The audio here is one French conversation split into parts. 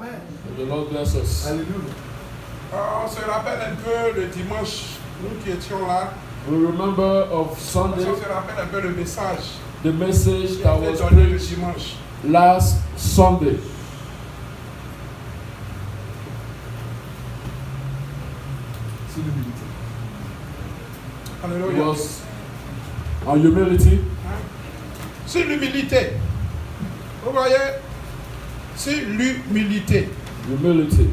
Amen. The Lord bless us. Alléluia. On se rappelle un peu le dimanche, nous qui étions là. We remember of Sunday, On se rappelle un peu le message the message qui that a été was donné le preached dimanche. last Sunday. C'est l'humilité. It Alléluia. was on humility. C'est l'humilité. Vous voyez, c'est l'humilité. Humility.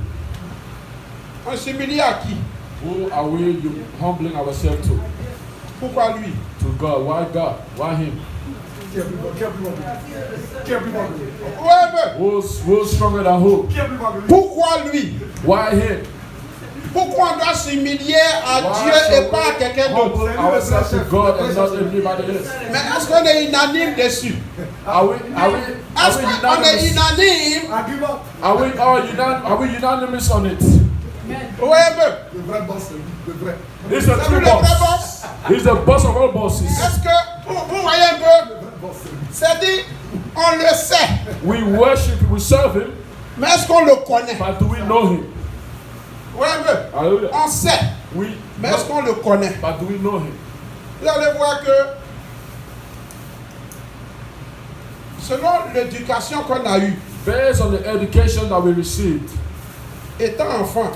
On s'humilie à qui? Who are we humbling ourselves to? Pourquoi lui? To God. Why God? Why Him? Qui est plus fort? Qui est plus fort? Qui est plus fort que lui? Ouais, mais Who's stronger than who? Qui est plus fort que lui? pourquoi lui? Why Him? Pourquoi on doit s'humilier à Why Dieu shall et pas à quelqu'un we d'autre? humble ourselves to God and not anybody else? Mais est-ce qu'on est unanime dessus? Are we Est-ce qu'on est unanimous? unanime? Argument. Are we unanimous on it? Ouais, mais Le vrai boss, c'est lui. Le vrai. He's the c'est lui true le vrai boss. boss. He's the boss of all bosses. Est-ce que, vous voyez un peu? Le vrai boss, c'est lui. C'est-à-dire, on le sait, We worship, we serve Him, mais est-ce qu'on le connaît? but do we know Him? Ouais, mais Hallelujah. on sait, We, mais est-ce qu'on le connaît? but do we know Him? Vous allez voir que, selon l'éducation qu'on a eue, Based on the education that we received étant enfant,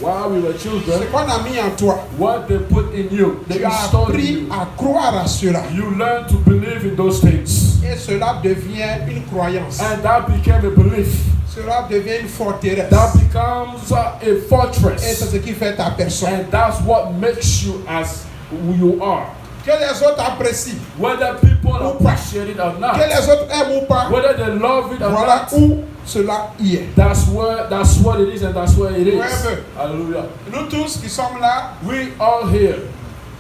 while we were ce children, qu'on a mis en toi, what they put in you, they tu as installed in appris you. à croire à cela. You learn to believe in those things. Et cela devient une croyance. And that became a belief. Cela devient une forteresse. That becomes a Et c'est fortress. ce qui fait ta personne. And that's what makes you as who you are. Que les autres apprécient, Whether people appreciate it or que not, les autres aiment ou pas, whether they love it or voilà not, où cela y est. that's what it is and that's where it is. Ouais, Hallelujah. Nous tous qui sommes là, We all here.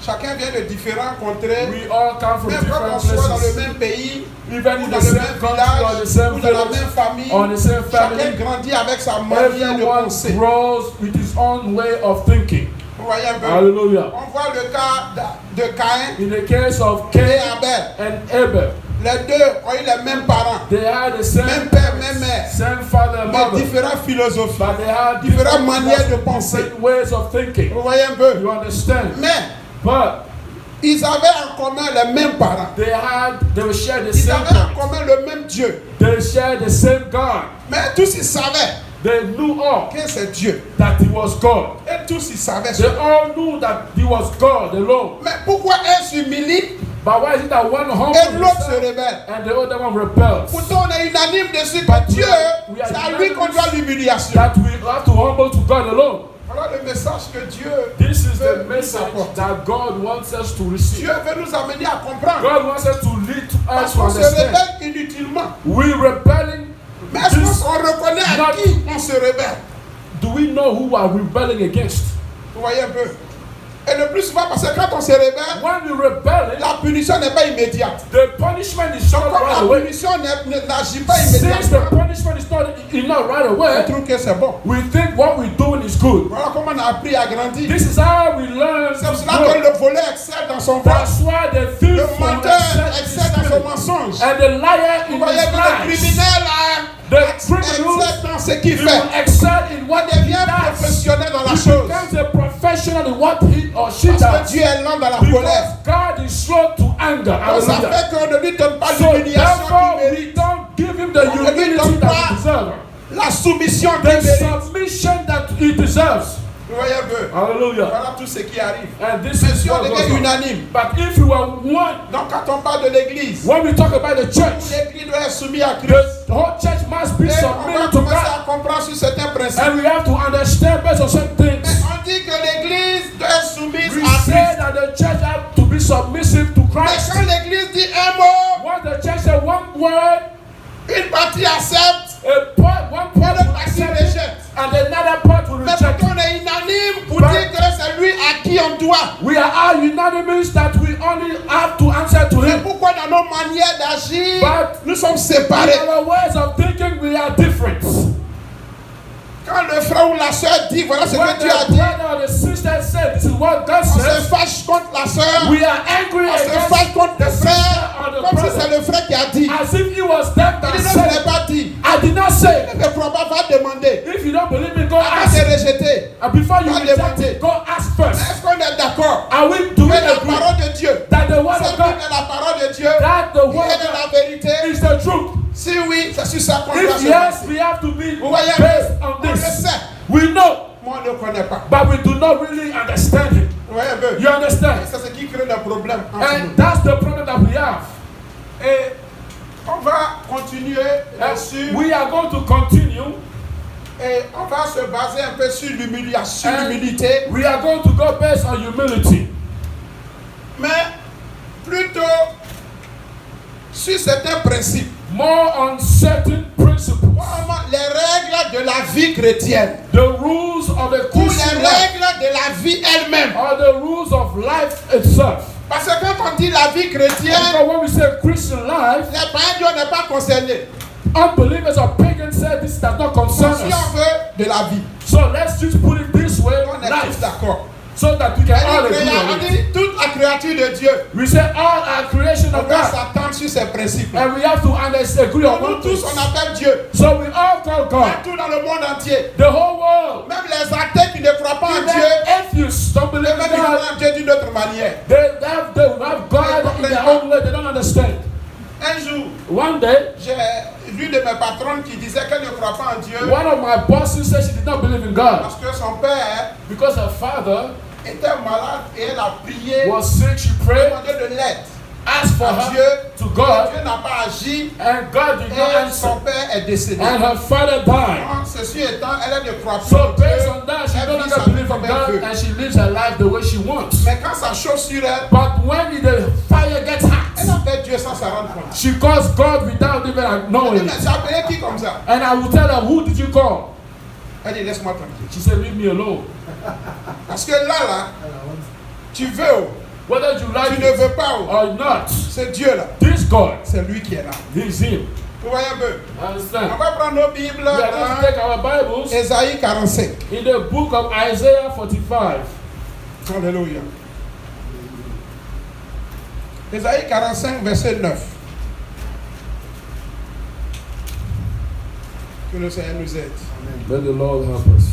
chacun vient de différents contrées. We all come from Même quand on different soit dans le places. même pays, Even ou in dans the le same même country or the village, same ou dans la village, même famille, or the same chacun family, grandit avec sa manière de everyone penser. grows with his own way of thinking. Vous voyez un peu? Hallelujah. On voit le cas de Caïn In the case of et Cain Abel. and Abel, Les deux ont eu les mêmes parents, they had the same même père, parents, même mère, same father and mais mother, différentes philosophies, but they had différentes manières de different penser. ways of thinking. Vous voyez un peu? You understand? Mais But ils avaient en commun les mêmes parents. they shared the Ils same avaient en parents. commun le même Dieu. They shared the same God. Mais tous ils savaient They knew all que c'est Dieu. that He was God. Et tous ils savaient They cela. all knew that He was God alone. Mais pourquoi un s'humilie But why is it that one humble et l'autre se himself rebelle? and the other one rebels? Pourtant on est unanime dessus But que Dieu, we are c'est à lui qu'on doit l'humiliation. That we have to humble to God alone. Voilà le message que Dieu This is veut the nous message apporter. that God wants us to receive. Dieu veut nous amener à comprendre. God wants us to lead to Parce us to qu'on se understand. rebelle inutilement. We rebelling. Mais est-ce This, qu'on reconnaît à not- qui on se rebelle? do we know who we are rebelling against? Vous voyez un peu? Et le plus souvent, parce que quand on se rebelle, When we rebel, la punition n'est pas immédiate. the punishment is not Comme right la away. punition n'agit pas Since the immédiatement, punishment is not right on away, trouve que c'est bon. we think what we're doing is good. Voilà comment on a appris à grandir. This is how we learn C'est to pour cela que grow. le voleur excelle dans son vol. That's why the thief Le will menteur excel in his excelle dans son spirit, mensonge. and the liar Vous in voyez his que le lies. criminel The excelle criminal dans ce qu'il will fait. excel in Il what he devient does. professionnel dans la He chose. becomes a professional in what he or she Parce que does. Dieu est lent dans la Because colère. God is slow to anger. Donc ça Hallelujah. fait qu'on ne lui donne pas So l'humiliation therefore, qu'il we mérite. don't give him the On ne lui humility donne that pas he deserves. la soumission qu'il The mérite. submission that he deserves. Vous voyez un peu? Hallelujah. Voilà tout ce qui arrive. And this Mais is si on what goes devient on. unanime, But if you are one, donc quand on parle de l'église, when we talk about the church, l'église doit être soumise à Christ. the whole church must be Et on va submitted to commencer God. à comprendre sur certains principes. And we have to understand based on certain Mais things. on dit que l'église doit être soumise We à say Christ. that the church have to be submissive to Mais Christ. quand l'église dit un mot, Once the church says one word, une partie accepte, one part l'autre will partie accept it, rejette. and another part will Mais reject pourtant it. on est unanime pour But- dire que c'est lui à qui on doit. We are all unanimous that we only have to answer to Mais Him. pourquoi dans nos manières d'agir, But- nous sommes In séparés? our ways of thinking, we are different. Quand le frère ou la soeur dit, voilà ce When que Dieu a the dit, brother or the sister said, this is what God on se says, fâche contre la soeur, we are angry on se against fâche contre the le sister frère, or the comme si c'est brother, le frère qui a dit. as if it was them Il that dit non, je said n'ai it, pas dit. as I did not say. Ne me crois pas, va demander. If you don't believe me, go Avant ask. de rejeter. And before you Va reject demander. it, go ask first. Est-ce qu'on est d'accord Are we doing que la agree parole de Dieu, that the word c'est of God, la parole de Dieu, that the word est of de la God vérité? is the truth? Si oui, c'est sur ça qu'on doit If se yes, baser. we have to be Vous voyez, based on on le this. sait. We know, Moi, on ne connaît pas. but we do not really understand it. Vous voyez un peu? You understand? C'est ce qui crée le problème entre nous. And that's the problem that we have. Et on va continuer là-dessus. We are going to continue. Et on va se baser un peu sur l'humiliation, And l'humilité. we are going to go based on humility. Mais plutôt sur certains principes. More on certain principles. Vraiment, les règles de la vie chrétienne. The rules of the Ou les Christian life. règles de la vie elle-même. Are the rules of life itself. Parce que quand on dit la vie chrétienne, Because when we say Christian life, les païens n'est pas concerné. unbelievers or pagans say this does not concern Si on us. veut de la vie, So let's just put it this way, on est tous life, d'accord. so that we can all agree on On it. dit toute la créature de Dieu. We say all our creation On of doit God, s'attendre sur ces principes. and we have to agree on Nous one tous, thing. on appelle Dieu. So we all call God, Partout dans le monde entier. the whole world. Même les athées qui ne croient pas en Even Dieu, atheists don't believe même in ils croient God. en Dieu d'une autre manière. They have God in their own way. They don't understand. Un jour, One day, j'ai l'une de mes patronnes qui disait qu'elle ne croit pas en Dieu one of my bosses said she did not believe in God parce que son père because her father était malade et elle a prié, was sick. She prayed, demandé de l'aide asked for à her Dieu. to God, Dieu n'a pas agi and God did not et answer. son père est décédé. And her father died. Donc, ceci étant, elle ne croit plus So en Dieu. based on that, she Elle no vit longer sa vie believes in comme elle God, veut. and she lives her life the way she wants. Mais quand ça chauffe sur elle, But when the fire gets elle hot, appelle Dieu sans s'en rendre compte. she calls God without even Elle knowing dit, mais it. j'ai appelé qui comme ça? And I will tell her, who did you call? Elle dit, laisse-moi tranquille. She said, leave me alone. Parce que là, tu veux, Whether you like tu ne it veux pas, or not, c'est Dieu là. this God, C'est lui qui est là. He's Him. Vous voyez un peu? On Understand? va prendre nos Bibles We are going to dans take our Bibles Ésaïe 45. in the book of Isaiah 45. Alléluia. Ésaïe 45, verset 9. Que le Seigneur nous aide. May the Lord help us.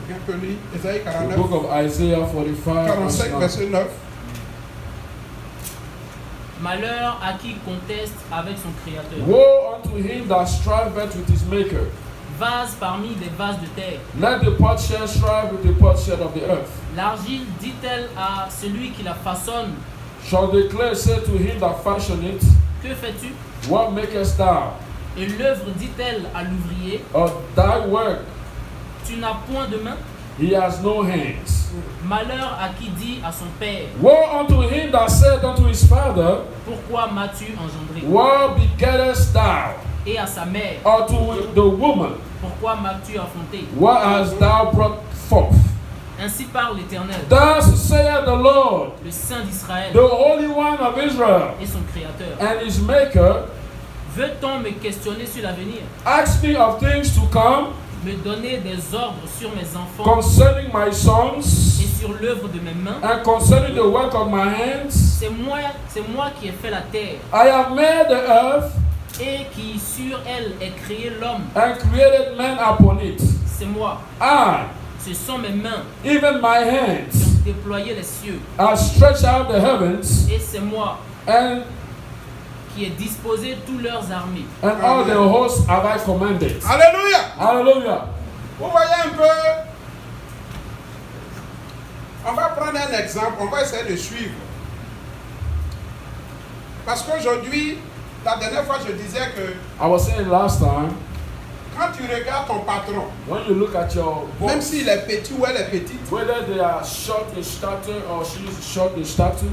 Un peu lire. Ésaïe The 49, book of Isaiah 45, 45, verset 9. Malheur à qui conteste avec son Créateur. Woe unto him that striveth with his maker. Vase parmi des vases de terre. Let the potsherd strive with the potsherd of the earth. L'argile dit-elle à celui qui la façonne, Shall the clay say to him that fashioned it, que fais-tu? What makest thou? Et l'œuvre dit-elle à l'ouvrier, Of thy work tu n'as point de main? he has no hands. Malheur à qui dit à son père, Woe unto him that said unto his father, pourquoi m'as-tu engendré? What begettest thou? Et à sa mère, Or to the woman, pourquoi m'as-tu affronté? what hast thou brought forth? Ainsi parle l'Éternel, Thus saith the Lord, le Saint d'Israël the Holy One of Israel, et son Créateur. and his Maker. Veut-on me questionner sur l'avenir? Ask me of things to come Me donner des ordres sur mes enfants concerning my et sons, sur l'œuvre de mes mains? and concerning the work of my hands. C'est moi qui ai fait la terre I have made the earth et qui sur elle est créé l'homme. and created man upon it. C'est moi. I, Ce sont mes mains even my qui hands, ont déployé les cieux. have stretched out the heavens, Et c'est moi and qui ai disposé tous leurs armées. all the hosts have I commanded. Alléluia. Hallelujah. Vous voyez un peu. On va prendre un exemple, on va essayer de suivre. Parce qu'aujourd'hui, la dernière fois, je disais que I was saying last time, quand tu regardes ton patron, when you look at your même boss, s'il est petit ou elle est petite, whether they are short in stature or she is short in stature,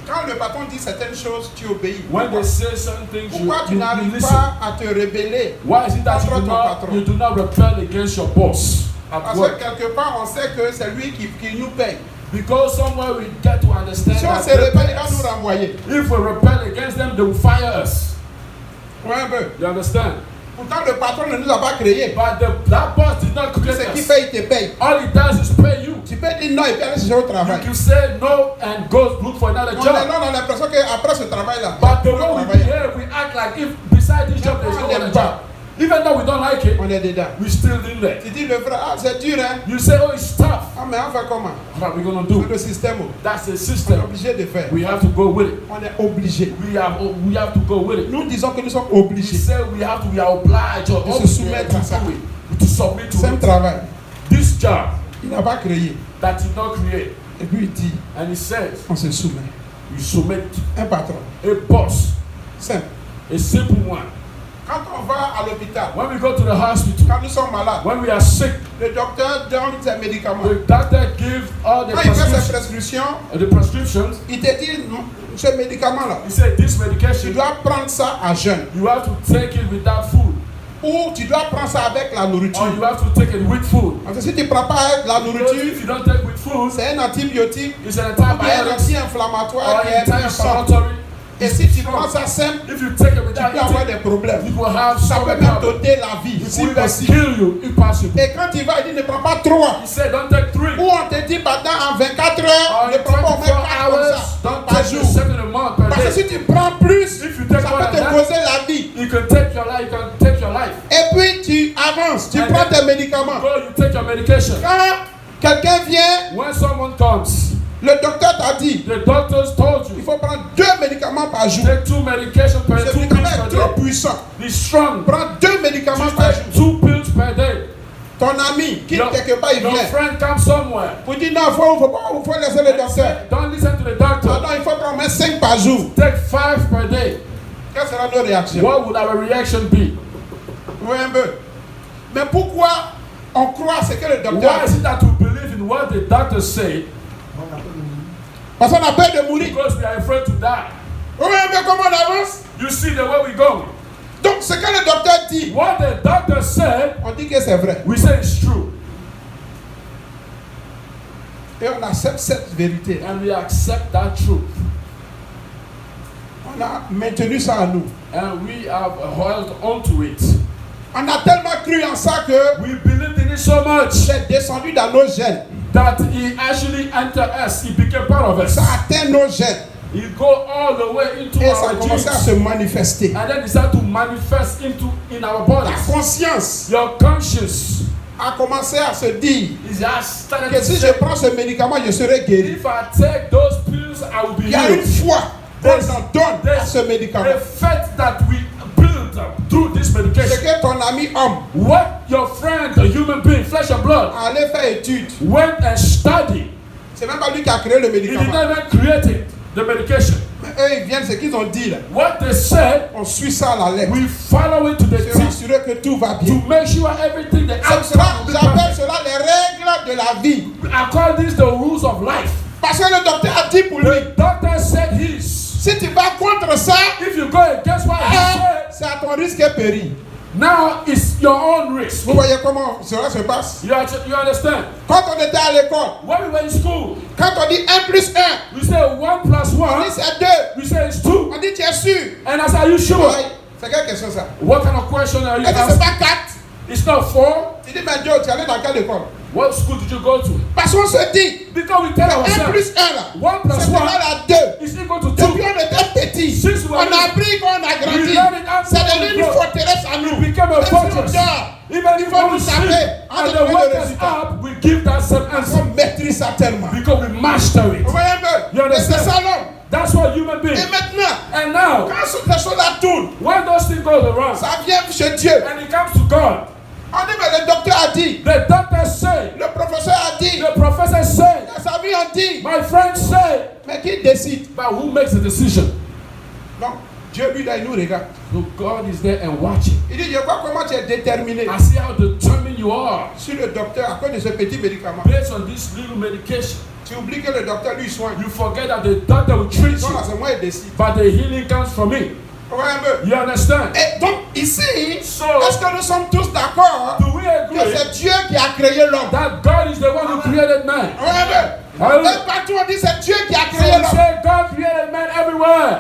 quand le patron dit certaines choses, tu obéis. when they say certain things, Pourquoi tu you n'arrives listen. pas à te rebeller? Why is it that contre ton patron? you do not rebel against your boss at Parce que work? quelque part, on sait que c'est lui qui nous paye. Because somewhere we get to understand Si on that se rebelle, they il pay va us. nous renvoyer. If we rebel against them, they will fire us. Ouais, un peu. You understand? Pourtant, le patron ne nous a pas créé. But that boss did not Tout create ce qu'il us. fait, il te paye. All he does is pay you. Tu peux dire non et puis aller chercher au travail. You say no and go look for another On job. a l'impression qu'après ce travail-là, But the way on we travaille. behave, we act like if beside this job there's no other job. Even though we don't like it, On est dedans. we still in there. Tu dis le frère, ah c'est dur hein. You say, oh, it's tough. Ah mais on fait comment? What are we gonna C'est do? le système. That's the On est system. obligé de faire. We have to go with it. On est obligé. We have to go with it. Nous disons que nous sommes We obligés. say we are obliged or De se obligated soumettre à ça. to do it, to submit to C'est un it. travail. This job Il n'a pas créé. that did not create. Et puis il dit, And he says, on se soumet. you submit Un patron. a boss, Simple. a simple one. Quand on va à l'hôpital, When we go to the hospital, quand nous sommes malades, when we are sick, le docteur donne ses médicaments. the doctor gives all the Quand il fait ses prescriptions, prescriptions, the prescriptions. il te dit, ce médicament-là, He said, this tu medication, dois prendre ça à jeûne. you have to take it without food, Ou tu dois prendre ça avec la or nourriture. you have to take it with food. Parce que si tu ne prends pas avec la Because nourriture, if you don't take with food, c'est un antibiotique, it's an ou bien un antibiotic anti-inflammatoire or qui est puissant. anti-inflammatory. Et si tu prends ça simple, If you take it tu without peux avoir eating, des problèmes. you will have Ça some peut même problem. t'ôter la vie, It si will even possible. kill you if possible. Et quand tu vas, il dit ne prends pas 3. He said, don't take 3 Ou on te dit pendant en 24 or heures, ne in prends pas au moins 24 4 comme hours. ça Don't par take jour. the second amount per Parce que day. si tu prends plus, If you take ça more peut than te that, causer la vie. you can take your life. You can take your life. Et puis tu avances, tu And prends then tes médicaments. Go, you take your medication. Quand quelqu'un vient, When someone comes, le docteur t'a dit, the doctors told il you faut prendre 2 médicaments par jour. take 2 medications per Ce 2 médicament pills est per trop day. puissant. Be strong. Prends 2 médicaments Just par take jour. 2 pills per day. Ton ami, quitte Your, quelque part, il your vient. friend comes somewhere. Pour dire non, faut laisser le docteur. Don't listen to the Non, doctor. non, il faut prendre au moins 5 par jour. Take 5 per day. Quelle sera nos réactions? What would our reaction be? Oui, un peu. Mais pourquoi on croit ce que le docteur Why is it that we believe in what the doctors say? Parce qu'on a peur de mourir. Because we are afraid to die. Oui, un peu comment on avance. You see the way we go. Donc, ce que le docteur dit, What the doctor said, on dit que c'est vrai. we say it's true. Et on accepte cette vérité. And we accept that truth. On a maintenu ça à nous. And we have held on to it. On a tellement cru en ça que We believed in it so much c'est descendu dans nos gènes. that it actually entered us. It became part of us. Ça atteint nos gènes. It go all the way into Et ça a our commencé à genes. se manifester. And then it started to manifest in our La bodies. conscience Your conscience a commencé à se dire is just started que to si je say, prends ce médicament, je serai guéri. if I take those pills, I will be Il y a une healed. foi qu'on en donne à ce médicament. The faith that we build up through this C'est medication. que ton ami homme What your friend, a human being, flesh and blood, allait faire étude. went and studied. C'est même pas lui qui a créé le He did médicament. not even create it, the medication. Mais eux, ils viennent, ce qu'ils ont dit là. What they said, On suit ça à la lettre. we follow it to the Se T rassurer que tout va to bien. make sure everything, the C'est outcome cela, will be j'appelle perfect. cela les règles de la vie. I call this the rules of life. Parce que le docteur a dit pour lui, The doctor said his. si tu vas contre ça, If you go against what he said, c'est à ton risque et péril. now it's your own risk. Vous voyez comment cela se passe? You understand? Quand on était à l'école, When we were in school, quand on dit 1 plus 1, we say 1 plus on 1, dit c'est 2. we say it's 2. On dit tu es sûr. And I said, are you sure? Ouais, c'est quelle question ça? What kind of question are you Est-ce que c'est asking? pas 4? It's not 4. Tu dis, mais Joe, tu es allé dans quelle école? What school did you go to? Parce qu'on se dit, Because we tell 1 ourselves, plus 1 là, 1 plus c'est 1 égal à 2. is equal to 2. Depuis on était petit, Since we on were a appris qu'on a grandi. we learned it after C'est we devenu une grow. forteresse à nous. It became a Même si on fortress. dort, Even il if faut we nous sleep taper and en they trouver wake le us résultat. up, we give that same answer. On maîtrise ça tellement. Because we master it. Vous voyez un peu? You Et c'est understand? ça l'homme. That's what human beings. Et maintenant, And now, quand ces choses-là tournent, when those things go around ça vient chez Dieu. and it comes to God, On dit, mais le docteur a dit, the doctor say, le professeur a dit, the professor say, les amis ont dit, my friend say, mais qui décide? but who makes the decision? Donc, Dieu, lui, là, il nous regarde. So God is there and watching. Il dit, je vois comment tu es déterminé I see how determined you are sur le docteur à cause de ce petit médicament. based on this little medication. Tu oublies que le docteur lui soigne. You forget that the doctor will treat Non, là, you, c'est moi qui décide. but the healing comes from me. Vous voyez un peu? You understand? Et donc, ici, So, est-ce que nous sommes tous d'accord do we que agree c'est Dieu qui a créé l'homme? that God is the one who created man? Vous voyez un peu? Hallelujah. Et partout, on dit c'est Dieu qui a So créé we l'homme. say God created man everywhere.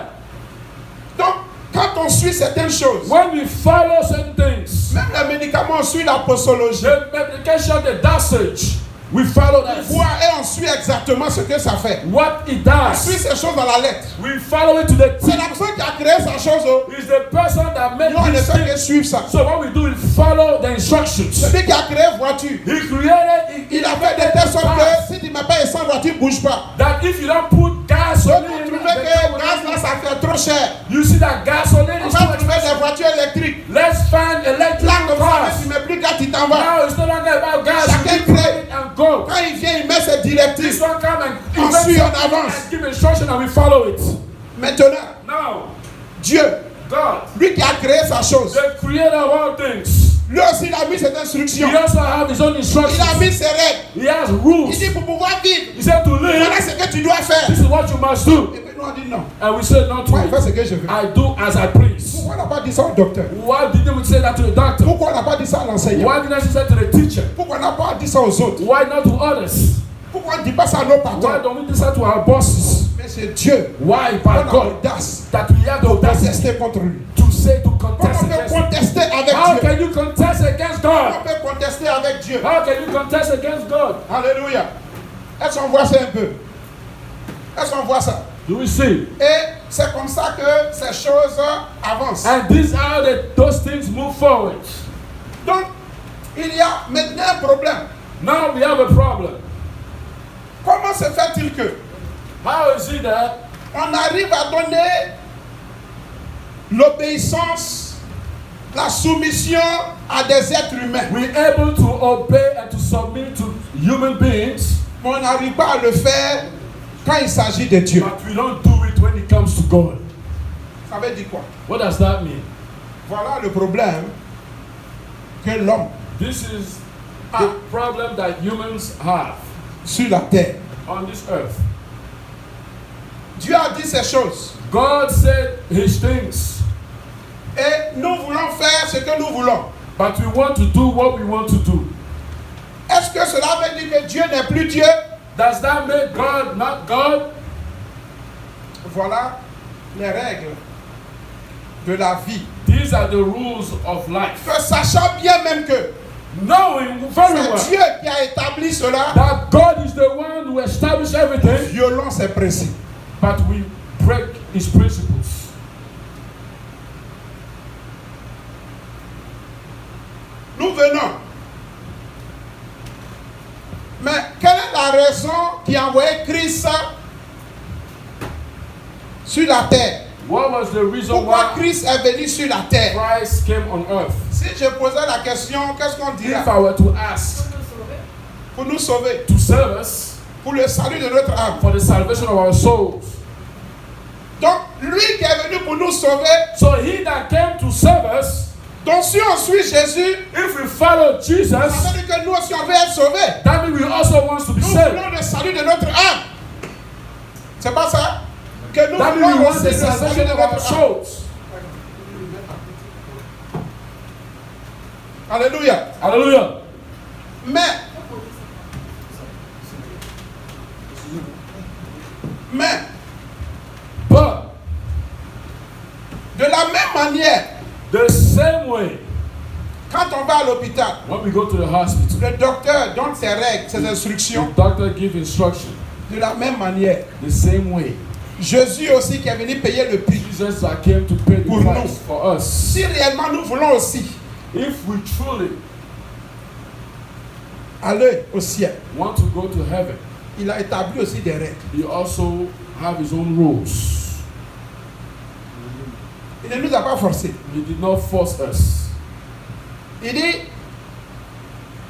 Donc, quand on suit certaines choses, When we follow certain things, Même les médicaments, on suit la posologie. The medication, the dosage, we follow On that. voit et on suit exactement ce que ça fait. What it On suit does, ces choses dans la lettre. we follow it to the C'est T. la personne qui a créé sa chose. Oh. It's the person that made Nous, on ne this fait que thing. suivre ça. So what we do is follow the instructions. Celui qui a créé voiture, He created, il a fait de telle sorte que si tu ne mets pas essence, voiture ne bouge pas. that if you don't put Donc, gasoline, vous trouvez the que car will gaz not- là, ça fait trop cher. you see that gasoline On is va too trouver expensive. des voitures électriques. Let's find electric Là, comme ça, cars. tu ne mets plus gaz, tu t'en vas. Now it's no longer about gas. Chacun You crée. it and go. Quand il vient, il met ses This directives. one come and On invent suit, on something avance. and give instruction and we follow it. Maintenant, Now, Dieu, God, lui qui a créé sa chose, the creator of all things, lui aussi il a mis cette instruction. he also have his own Il a instructions. mis ses règles. He has Il rules. dit pour pouvoir vivre, He said to voilà live, ce que tu dois faire. this is what you must do. Et puis nous on dit non. And we said not to Moi, il fait it. ce que je veux. I do as I please. Pourquoi on n'a pas dit ça au docteur? Why didn't we say that to the doctor? Pourquoi on n'a pas dit ça à l'enseignant? Why didn't we say to the teacher? Pourquoi on n'a pas dit ça aux autres? Why not to others? Pourquoi on ne dit pas ça à nos Why patrons? don't we do that to our bosses? Mais c'est Dieu. Why, On by a God, l'audace that we have the de audacity protester contre lui. to say, to Comment contest on peut against him? contester avec How Dieu? can you contest against Comment God? on peut contester avec Dieu? How can you contest against God? Alléluia. Est-ce qu'on voit ça un peu? Est-ce qu'on voit ça? Do we see? Et c'est comme ça que ces choses avancent. And these are those things move forward. Donc, il y a maintenant un problème. Now we have a problem. Comment se fait-il que How is it that on arrive à donner l'obéissance, la soumission à des êtres humains, we're able to obey and to submit to human beings, mais on n'arrive pas à le faire quand il s'agit de Dieu? but we don't do it when it comes to God? Ça veut dire quoi? What does that mean? Voilà le problème que l'homme This is the problem that humans have sur la terre. on this earth. Dieu a dit ces choses. God said his things, Et nous voulons faire ce que nous voulons. but we want to do what we want to do. Est-ce que cela veut dire que Dieu n'est plus Dieu? Does that make God not God? Voilà les règles de la vie. These are the rules of life. Que sachant bien même que Knowing very c'est well Dieu qui a établi cela, that God is the one who established everything, violons ses principes. but we break his principles. Nous venons. Mais quelle est la raison qui a envoyé Christ sur la terre? What was the reason Pourquoi why Christ est venu sur la terre? Christ came on earth? Si je posais la question, qu'est-ce qu'on If dirait? I were to ask Pour nous sauver, to serve us pour le salut de notre âme. for the salvation of our souls. Donc, lui qui est venu pour nous sauver, So he that came to serve us, donc si on suit Jésus, if we follow Jesus, ça veut dire que nous aussi on veut être sauvés. that means we also want to be Nous saved. voulons le salut de notre âme. C'est pas ça? Que nous That means we voulons want aussi the le salut salvation de of our notre âme. souls. Alléluia. Hallelujah. Mais, But de la même manière, the same way, quand on va à l'hôpital, when we go to the hospital, le docteur donne ses règles, ses the instructions. doctor gives instruction. De la même manière, The same way, Jésus aussi qui est venu payer le prix. Jesus that came to pay the Pour price nous. for us. Si réellement nous voulons aussi If we truly aller au ciel, want to go to heaven, il a établi aussi des règles. he also have his own rules. Il ne nous a pas forcés. He did not force us. Il dit,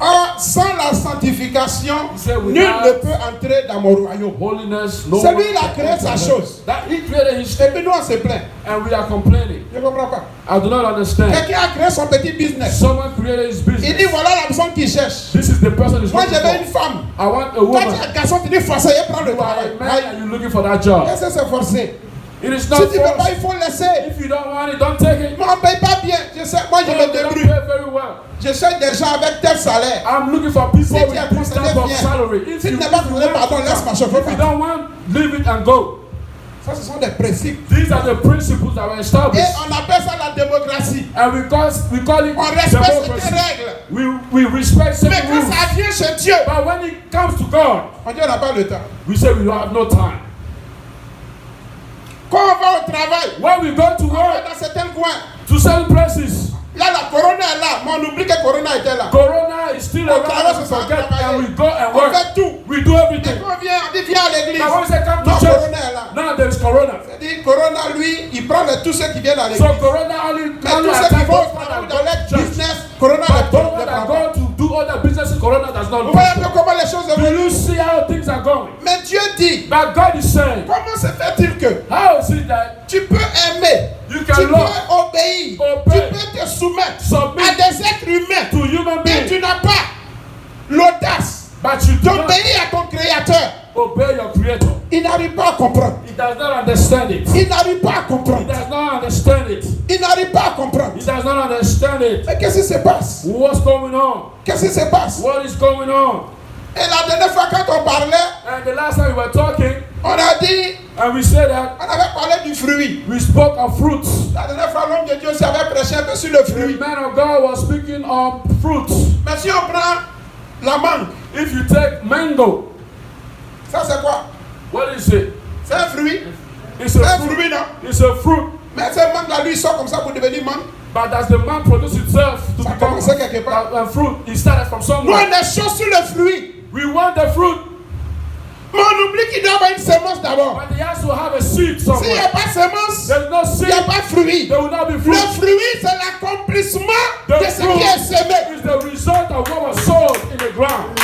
or, sans la sanctification, He said, nul without ne peut entrer dans mon royaume. holiness, no C'est one lui, il a can créé enter sa heaven. chose. That he created his Et puis nous on se plaint. and we are complaining. Je ne comprends pas. I do not understand. Quelqu'un a créé son petit business. Someone created his Il dit, business. voilà la personne qui cherche. This is the person he's Moi looking j'avais une for. femme. I want a Quand woman. tu es un garçon, tu dis forcé, il prend le You are travail. a man and you're looking for that job. Qu'est-ce que c'est forcé? It is Si not tu ne veux pas, forced. il faut laisser. If you don't want it, don't take it. Moi on ne paye pas bien. Je sais, moi je Oh, me they don't débrouille. pay very well. Je cherche des gens avec tel salaire. I'm looking for people Si with tu es this type concerné, of viens. salary. If Si tu you, n'es pas if you concerné, want pardon, to laisse ma come, chauffeur if you partir. don't want, leave it and go. Ça, ce sont des principes. These are the principles that were Et established. on appelle ça la démocratie. And we call it On respecte ces democracy. règles. We respect Mais certain quand rules. ça vient chez Dieu, But when it comes to God, on dit on n'a pas le temps. we say we have no time. Quand on va au travail, When we go to on va work, dans certains coins. to certain places, Là, la corona est là, mais on oublie que corona était là. Corona is still On travaille around. We sur ça, forget travailler. and we go and On work. fait tout. We do Et everything. quand on vient, on dit viens à l'église. Now when we say come Non, to church, corona est là. now there is Corona. C'est-à-dire, corona, lui, il prend tous ceux qui viennent à So l'église. Corona only Mais tous ceux qui vont dans leur business, corona But ne those prend that pas. go to do other businesses, Corona does not Vous do. voyez un peu comment les choses Do évoluent. you see how things are going? Mais Dieu dit, But God is saying, comment se fait-il que how is it that tu peux aimer, you tu can peux love, obéir, obey, tu peux te soumettre submit à des êtres humains, to human mais tu beings, n'as pas l'audace but you do not d'obéir à ton Créateur? obey your Creator? Il n'arrive pas à comprendre. He does not understand it. Il n'arrive pas à He comprendre. does not understand it. Il n'arrive pas à comprendre. He does not understand it. Mais qu'est-ce qui se passe? What's going on? Qu'est-ce qui se passe? What is going on? Et la dernière fois quand on parlait, And the last time we were talking, on a dit, and we said that on avait parlé du fruit. we spoke of fruits. La dernière fois, l'homme de Dieu aussi avait prêché un peu sur le The fruit. man of God was speaking of fruits. Mais si on prend la mangue, If you take mango, ça c'est quoi? what is it? C'est un fruit. It's C'est a un fruit. fruit, non? It's a fruit. Mais cette mangue-là, lui, il sort comme ça pour devenir mangue. But does the man produce itself to Ça become commençait quelque part. a fruit? It started from Nous, somewhere. on est chaud sur le fruit. We want the fruit, Mais on oublie qu'il doit y avoir une semence d'abord. but they also have a seed S'il n'y a somewhere. pas de semence, There's no il n'y a seed. pas de fruit. There will not be Le fruit. fruit, c'est l'accomplissement The de ce fruit qui est semé. is the result of what was sown in the ground.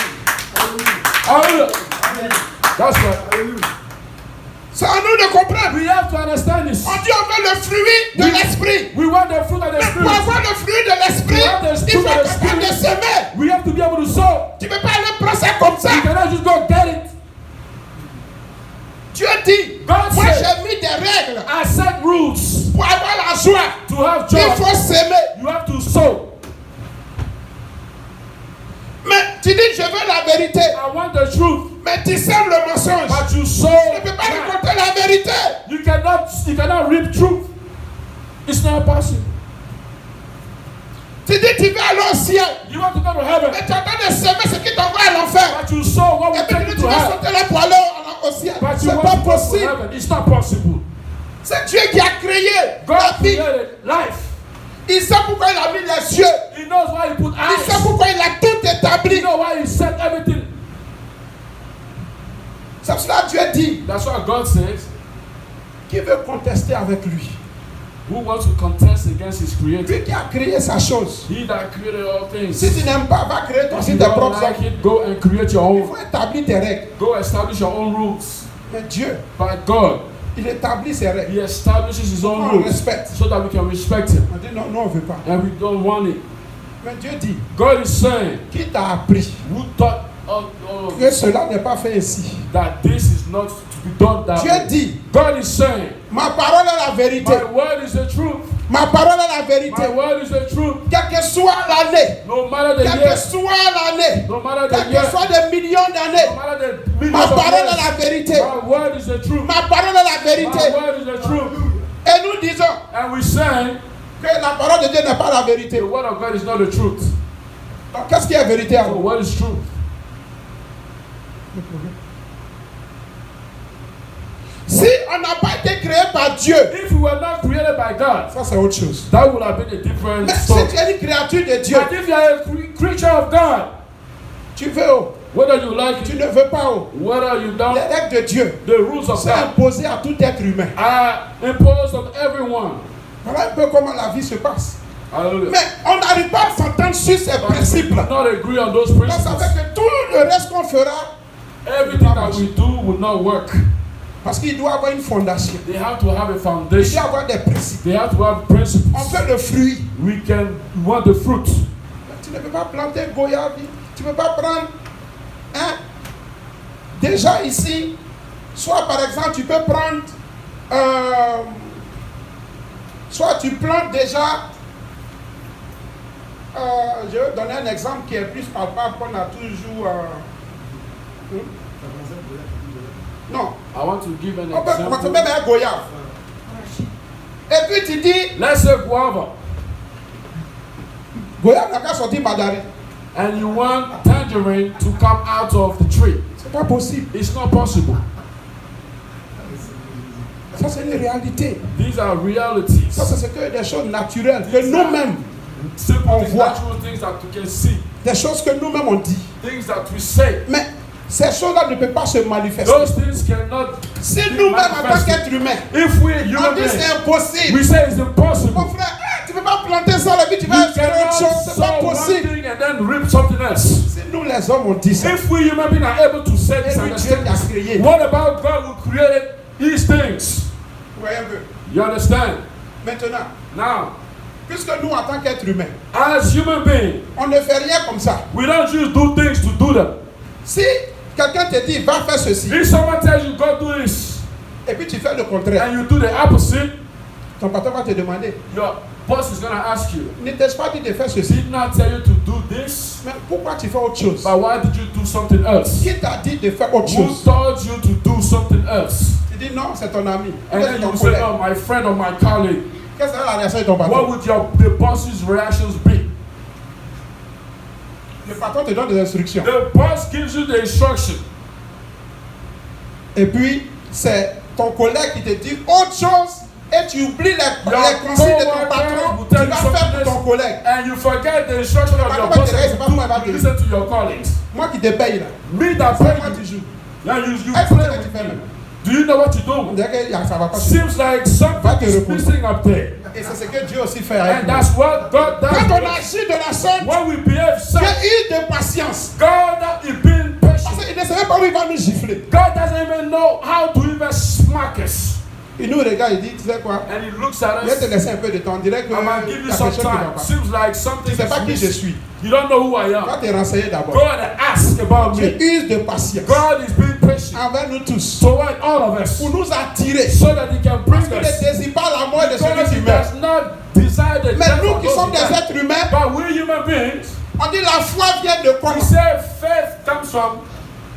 Hallelujah. That's right. C'est à nous de comprendre. We have to understand this. On dit on veut le fruit de l'esprit. We want the fruit of the Mais pour spirit. avoir le fruit de l'esprit, To have the il fruit faut of the être capable de spirit, semer. we have to be able to sow. Tu ne peux pas aller prendre ça comme ça. You cannot just go get it. Dieu dit, God moi said, j'ai mis des règles I set rules pour avoir la joie. to have Il joy. faut s'aimer. You have to sow. Mais tu dis, je veux la vérité. I want the truth, Mais tu sèmes le mensonge. but you sow. Tu ne peux pas lie. raconter la vérité. You cannot reap truth. It's not possible. Tu dis, tu veux aller au ciel. You want to go to heaven, Mais tu es en train de semer ce qui t'envoie à l'enfer. but you sow what Et will puis tu take dis, you tu to vas heaven. sauter là pour aller au ciel. But you C'est want pas to go to possible. heaven. It's not possible. C'est Dieu qui a créé God la vie. created life. Il sait pourquoi il a mis les yeux. He knows why He put Il sait eyes. pourquoi il a tout He établi. knows why He set everything. C'est pour cela que Dieu dit, That's what God says. qui veut contester avec lui? Who wants to contest against His Creator? Lui qui a créé sa chose. He that created all things. Si tu n'aimes pas, va créer ton If site you tes don't propres like œuvres. it, go and create your Il own. faut établir tes règles. Go establish your own rules. Mais Dieu, By God, il établit ses règles. He establishes His own On rules respecte. so that we can respect Him. On dit non, non, on ne veut pas. And we don't want it. Mais Dieu dit, God is saying, qui t'a appris who thought que cela n'est pas fait ainsi? that this is not to be done that Dieu way? dit, God is saying, ma parole est la vérité. my word is the truth. Ma parole est la vérité. My word is the truth. Quelle que soit l'année, No matter the quelle year, que soit l'année, no matter quelle the que year, soit des millions no d'années, matter the millions ma of parole est la years, vérité. my word is the truth. Ma parole est la My vérité. word is the truth. Et nous disons And we say que la parole de Dieu n'est pas la vérité. the word of God is not the truth. Donc qu'est-ce qui est vérité à So vous? what is truth? Si on n'a pas été créé par Dieu, If we were not created by God, ça c'est autre chose. that would have been a different Mais si story. tu es une créature de Dieu, But if you are a creature of God, tu veux, oh, whether you like tu it, ne veux pas, oh. whether you don't, Les règles de Dieu, the rules of c'est God imposé à tout être humain. are imposed on everyone. Voilà un peu comment la vie se passe. Hallelujah. Mais on n'arrive pas à s'entendre sur ces But we principes-là. do not agree on those Donc ça fait principles. que tout le reste qu'on fera, Everything that we do will not work. parce qu'il doit avoir une fondation. They have to have a Il foundation. doit avoir des principes. They have to have principles. On fait le fruit. We want the fruit. Tu ne peux pas planter goyave. Tu ne peux pas prendre. Hein? Déjà ici, soit par exemple, tu peux prendre. Soit tu plantes déjà. Je vais donner un exemple qui est plus palpable qu'on a toujours. Non, I want to give an On peut commencer example. même un goyave. Et puis tu dis, Let's say guava, goyave n'a qu'à sortir mandarine. and you want tangerine to come out of the tree. C'est pas possible. It's not possible. Ça c'est une réalité. These are realities. Ça c'est ce que des choses naturelles que nous-mêmes, Simple On things, voit. natural things that you can see. des choses que nous-mêmes on dit. Things that we say. Mais ces choses-là ne peuvent pas se manifester. Those things cannot Si be nous-mêmes en tant manifested. qu'être humain, If we on human dit beings, c'est impossible. we say it's impossible. Mon frère, tu ne peux pas planter ça et puis tu vas You espérer autre cannot chose. C'est pas sow one possible. thing and then reap something else. Si nous les hommes on dit ça, If we human beings are able to say this Et and lui, Dieu l'a understand créé. this, what about God who created these things? vous voyez un peu. You understand? Maintenant, Now, puisque nous en tant qu'être humain, as human beings, on ne fait rien comme ça. we don't just do things to do them. Si quelqu'un te dit va faire ceci If someone tells you go do this et puis tu fais le contraire, and you do the opposite, ton patron va te demander, your boss is gonna ask you, ne t'ai-je pas dit de faire ceci? did not tell you to do this, Mais pourquoi tu fais autre chose? but why did you do something else? Qui t'a dit de faire autre Who chose? told you to do something else? Tu dis non, c'est ton ami. And C'est then ton you say, collègue. oh, my friend or my colleague. Quelle sera la réaction de ton patron? What would the boss's reactions be? Le patron te donne des instructions. The boss gives you the instruction. Et puis, c'est ton collègue qui te dit autre chose et tu oublies les consignes de ton patron. Tu vas faire pour ton collègue. And you forget the instruction of your Pas boss t'intéresse, c'est pas moi, and va you te listen to your colleagues. Moi qui te paye là. Me that Après, pay moi you. tu joues. Yeah, you Est-ce play que tu with fais me. même? Do you know what you On do? dirait que ça va pas. Seems like Va something te is reposer. missing up there. Et c'est ce que Dieu aussi fait avec And nous. that's what God Quand on does. agit de la sorte, When we behave Dieu such, eu de patience. God is being Parce patient. qu'il ne sait même pas où il va nous gifler. God doesn't even know how to even smack us. Il nous regarde, il dit, tu sais quoi? And He looks at Je vais te us. laisser un peu de temps. On dirait que I'm going to give il you y a some quelque chose qui va time. pas. Seems like Tu something ne sais pas is qui je missing. suis. You don't know who I Va am. te renseigner Go d'abord. and ask about Dieu me. use de patience God is being patient envers nous tous toward all of us pour nous attirer. so that He can bring Parce qu'il ne us. désire pas la mort de celui Because qui He meurt. does not desire the Mais death nous of qui those sommes who des die. êtres humains, But we human beings, on dit la foi vient de quoi? we say faith comes from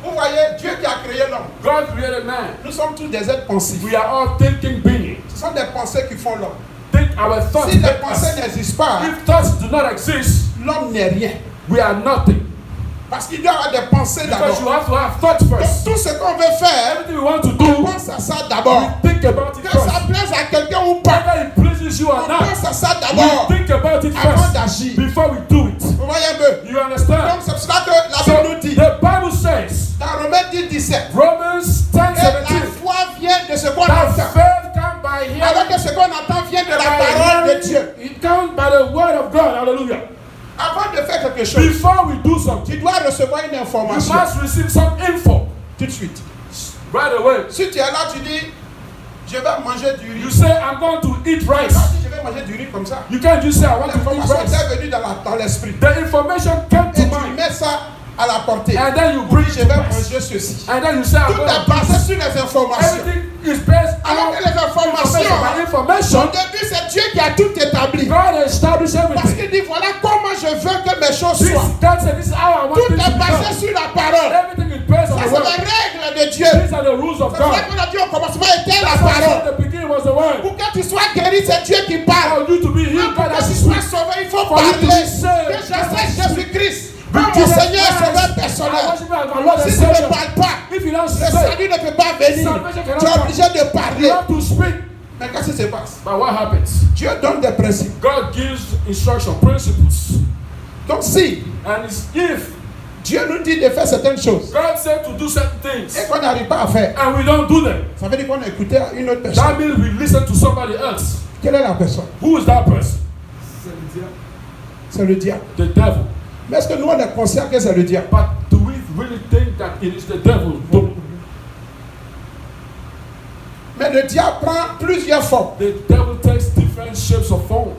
Vous voyez, Dieu qui a créé l'homme. God created man. Nous sommes tous des êtres pensifs. We are all thinking beings. Ce sont des pensées qui font l'homme. Think our thoughts Si les make pensées us. n'existent pas, If thoughts do not exist, l'homme n'est rien. we are nothing. Parce qu'il doit avoir des pensées Because you d'abord. have to have thoughts Donc first. tout ce qu'on veut faire, Everything we want to on do, pense à ça d'abord. we think about it Que ça first. plaise à quelqu'un ou pas, Whether it pleases you or on not, pense à ça we d'abord think about it avant first d'agir. before we do it. Vous voyez un peu? You understand? Donc c'est pour cela que la So Bible nous dit, the Bible says, dans Romains 10, 17, Romans 10, que la 17, foi vient de ce qu'on that entend. faith comes by Alors hearing, que ce qu'on entend vient de and la by parole de hearing, Dieu. it comes by the word of God. Hallelujah. Avant de faire quelque chose, Before we do something, tu dois recevoir une you information must receive some info tout de suite. right away. Si tu es là, tu dis, je vais manger du riz. You say, I'm going to eat Tu vas rice. dire, je vais manger du riz comme ça. You can't just say, I want to eat L'information rice. est venue dans l'esprit. The information came Et to tu mind. mets ça à la portée. And then you bring Je it vais to pass. manger ceci. And then you say, I'm Tout going est to basé sur les informations. Everything is based Alors on que les informations, au information. début, c'est Dieu qui a tout établi. God established Parce everything. qu'il dit, voilà comment je veux que mes choses This, soient. God said, this is how I want Tout things to est be basé done. sur la parole. Everything is based on Ça, the c'est word. les règles de Dieu. These are the rules of C'est pour ça God. qu'on a dit au commencement était la That's why I parole. said the beginning was the word. Pour que tu sois guéri, c'est Dieu qui parle. For you to be healed, Pour God que has tu to sois speak. sauvé, il faut For you to parler. be saved, Que j'accepte Jésus-Christ Be comme mon Jesus Seigneur et Christ. Sauveur I personnel. worship Him as my Lord and Si tu ne Savior. parles pas, If you don't le say, salut ne peut pas venir. Salvation cannot Tu es come. obligé de you parler. have to speak. Mais qu'est-ce qui se passe? But what happens? Dieu donne des principes. God gives instruction, principles. Donc si And it's if Dieu nous dit de faire certaines choses God said to do certain things et qu'on n'arrive pas à faire, and we don't do them, ça veut dire qu'on a écouté une autre personne. that means we listen to somebody else. Quelle est la personne? Who is that person? C'est le diable. C'est le diable. The devil. Mais est-ce que nous on est conscient que c'est le diable? But do we really think that it is the devil? No. Mais le diable prend plusieurs formes. The devil takes different shapes of form.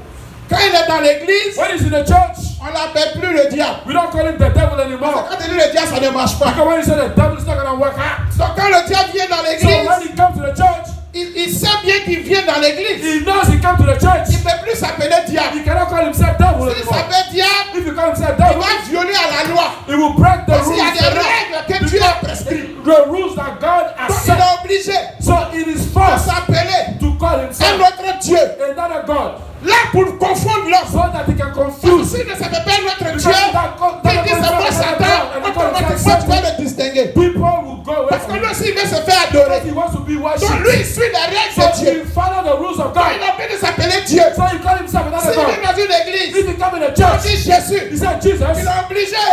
Quand il est dans l'église, When he's in the church, on l'appelle plus le diable. we don't call him the devil anymore. Quand il dit le diable, ça ne marche pas. Because when you say the devil is not going to work out. Donc quand le diable vient dans So when l'église, he comes to the church, il sait bien qu'il vient dans l'église. he knows he comes to the Il church. ne peut plus s'appeler diable. He cannot call himself devil S'il anymore. s'appelle diable, If you call himself il devil, va violer à la loi. he will break the Parce qu'il y a rules. des règles que Dieu a prescrites. The rules that God has Donc il set. est obligé. adorer. he wants to be Donc worshipped. lui, il suit les règles So de Dieu. he follow the rules of Donc God. il a envie de s'appeler Dieu. So he call himself another S'il God. vient dans une église, If he come in a on church, dit he Jésus. said Jesus. Il est obligé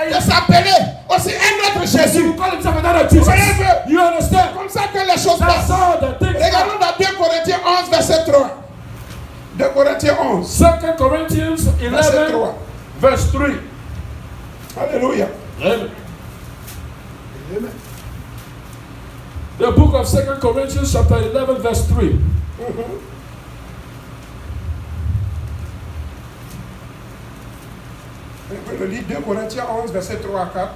de s'appeler aussi un autre He Jésus. will call himself another Jesus. Voyez-vous? You understand? Comme ça que les choses That's passent. all the things. Regardons dans 2 Corinthiens 11, verset 3. 2 Corinthiens 11, 2 Corinthians 11, verset 3. verse 3. Alléluia. Amen. Amen. The book of 2 Corinthians chapter 11 verse 3. On peut le lire 2 Corinthiens 11, verset 3 à 4.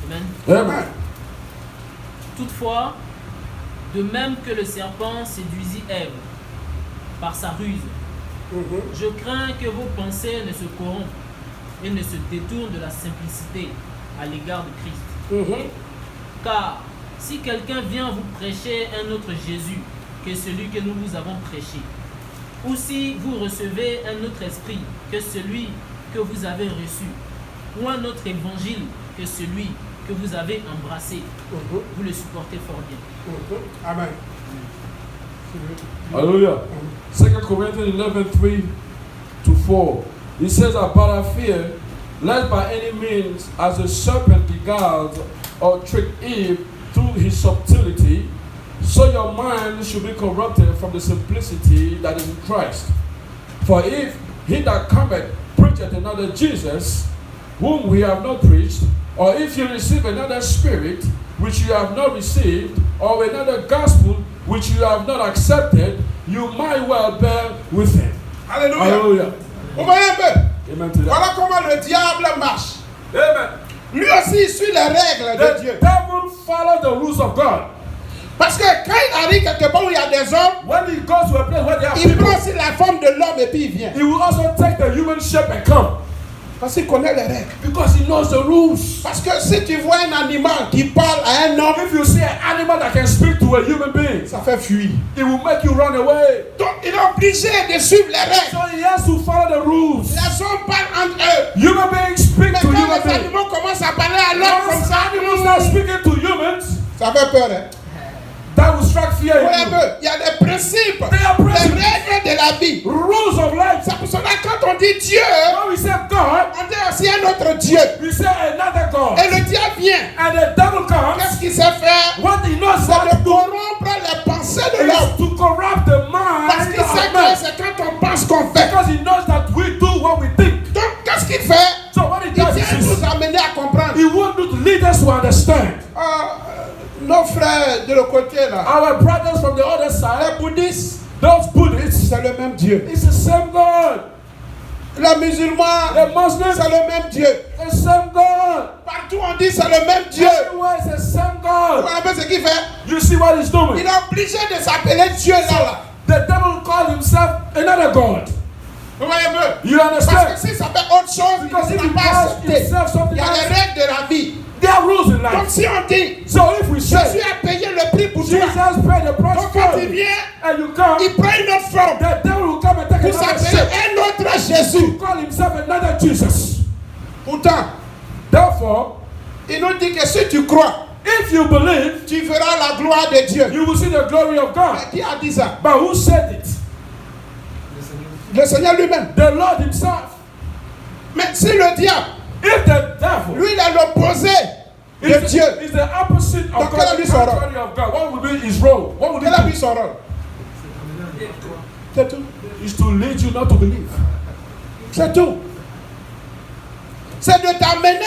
Amen. Amen. Toutefois, de même que le serpent séduisit Ève par sa ruse, je crains que vos pensées ne se corrompent et ne se détournent de la simplicité à l'égard de Christ. Car si quelqu'un vient vous prêcher un autre Jésus que celui que nous vous avons prêché, ou si vous recevez un autre esprit que celui que vous avez reçu, ou un autre évangile que celui que vous avez embrassé, vous le supportez fort bien. Amen. Hallelujah. 2 Corinthians 11, 3 to 4. He says, But I fear, lest by any means, as the serpent beguiled or tricked Eve through his subtlety, so your mind should be corrupted from the simplicity that is in Christ. For if he that cometh preacheth another Jesus, whom we have not preached, or if you receive another spirit, which you have not received, or another gospel, which you have not accepted, you might well bear with him. Alléluia. Hallelujah. Vous voyez un peu? Amen to that. Voilà comment le diable marche. Amen. Lui aussi, il suit les règles de The Dieu. devil follow the rules of God. Parce que quand il arrive quelque part où il y a des hommes, When he goes to a place where there are il people, prend aussi la forme de l'homme et puis il vient. he will also take the human shape and come. Parce qu'il connaît les règles. Because he knows the rules. Parce que si tu vois un animal qui parle à un homme, If you see an animal that can speak to a human being, ça fait fuir. it will make you run away. Donc il est obligé de suivre les règles. So he has to follow the rules. Les hommes parlent entre eux. Human beings speak Mais to quand human les beings. animaux commencent à parler à l'homme comme Once ça, animals start speaking to humans, ça fait peur. Hein? that will strike fear Ouais, in you. il y a des principes, They are des principles. règles de la vie. Rules of life. C'est pour cela que quand on dit Dieu, When we say God, on dit aussi un autre Dieu. we say another God. Et le diable vient. And the devil comes. Qu'est-ce qu'il sait faire? What he knows C'est how de to do corrompre les pensées de l'homme. is to corrupt the Parce mind qu'il sait of que man. c'est quand on pense qu'on fait. Because he knows that we do what we think. Donc, qu'est-ce qu'il fait? So what he Il does vient is nous amener à comprendre. he wants to lead us to understand. Nos frères de l'autre côté là, Our brothers from the other side, les bouddhistes, those Buddhists, c'est le même Dieu. it's the same God. Les musulmans, The Muslims, c'est le même Dieu. the same God. Partout on dit c'est le même Dieu. Everywhere it's the same Vous God. voyez ce qu'il fait? You see what he's Il doing? est obligé de s'appeler Dieu là. The devil called himself another God. Vous voyez un peu? You Parce understand? que s'il s'appelle autre chose, Because il if n'a he pas calls accepté. himself Il something y a les else, règles de la vie. there are rules in Donc life. si on dit, So if we Jésus say a payé le prix pour toi. Jesus paid the price Donc for quand il you, vient, and you come, il prend une autre forme the devil will come and take pour another s'appeler shape. un autre Jésus. Call himself another Jesus. Pourtant, Therefore, il nous dit que si tu crois, if you believe, tu verras la gloire de Dieu. you will see the glory of God. Qui a dit ça? But who said it? Le Seigneur lui-même. The Lord himself. Mais si le diable, If the devil lui, il est l'opposé de Dieu, is the opposite Donc, of quel a God, lui the son rôle? contrary of God, what will be his role? What will quel a he vu do? son rôle? C'est tout. Is to lead you not to believe. C'est tout. C'est de t'amener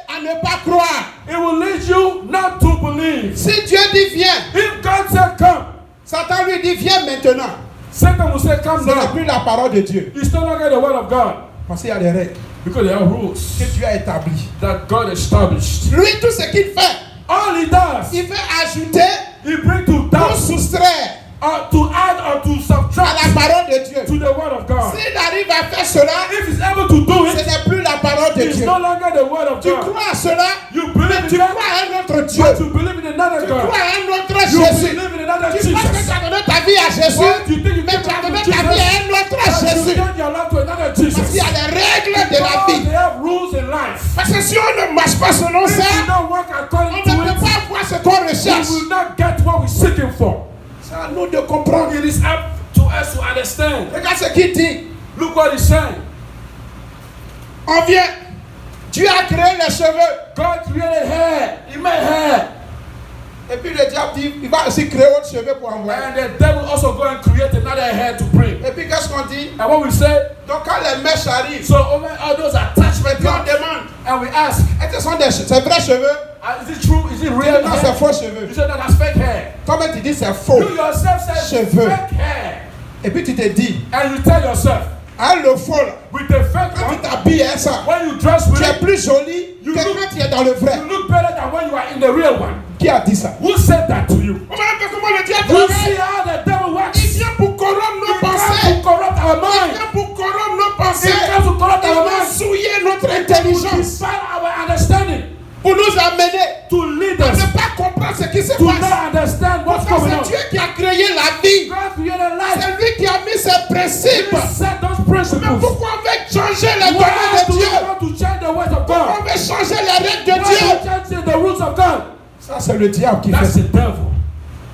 à ne pas croire. It will lead you not to believe. Si Dieu dit viens, If God said come, Satan lui dit viens maintenant. Satan will say come Ce n'est now. plus la parole de Dieu. It's no longer the word of God. Parce qu'il y a des règles Because there are rules que Dieu a établies. that God established. Lui, tout ce qu'il fait, All he does, il fait ajouter he brings to ou doubt, soustraire to add or to à subtract la parole de Dieu. to the word of God. S'il arrive à faire cela, If he's able to do ce it, n'est plus la parole de it's Dieu. no longer the word of Tu God. crois à cela, You mais believe tu in crois that, à un autre Dieu. but you believe in another Tu crois God. à un autre You Jésus. believe in another Tu penses que Jesus? tu as donné ta vie à Jésus, Why do you think you mais give tu as life donné to ta vie à Jesus? un autre And you Jésus. give your life to another Parce qu'il Jesus. y a des règles de la Because vie. they have rules in life. Parce que si on ne marche pas selon If ça, you don't work on according ne to peut it, pas avoir ce qu'on you recherche. will not get what we're seeking for. C'est à nous de comprendre. It is up to us to understand. Regarde ce qu'il dit. Look what he's saying. On vient. Dieu a créé les cheveux. God created hair. He made hair. Et puis le diable dit, il va aussi créer autre cheveux pour envoyer. And the devil also go and create another hair to bring. Et puis qu'est-ce qu'on dit? And what we say, Donc quand les mèches arrivent, so over all those attachments, puis on demande, and we ask, est-ce que ce sont ces vrais cheveux? is it true? Is it real Non, c'est hair? faux cheveux. You say no, that's fake hair. Toi-même tu dis c'est faux. You yourself say Cheveux. fake hair. Et puis tu te dis, And you tell yourself, ah le faux là, with the fake quand tu one, t'habilles à ça, when you dress with tu es it, plus joli You que look- quand tu es dans le vrai. you look better than when you are in the real one. Qui a dit ça? Who said that to you? On va un peu comment le diable You travaille. see how the devil Il works? vient pour corrompre nos He comes pensées. to corrupt our Il mind. vient pour corrompre nos He pensées. comes to corrupt Il our vient mind. souiller notre To intelligence. define our understanding. Pour nous amener To lead à us. ne pas comprendre ce qui se To passe. not understand what's Pourtant, going on. c'est Dieu qui a créé la vie. God created life. C'est lui qui a mis ses principes. He set those Mais principles. pourquoi on veut changer les Why domaines do de you Dieu? want to change the ways of Pourquoi God? on veut changer les règles de Why do Dieu? you change the rules of God? Ça, c'est le diable qui That's fait the ça. devil.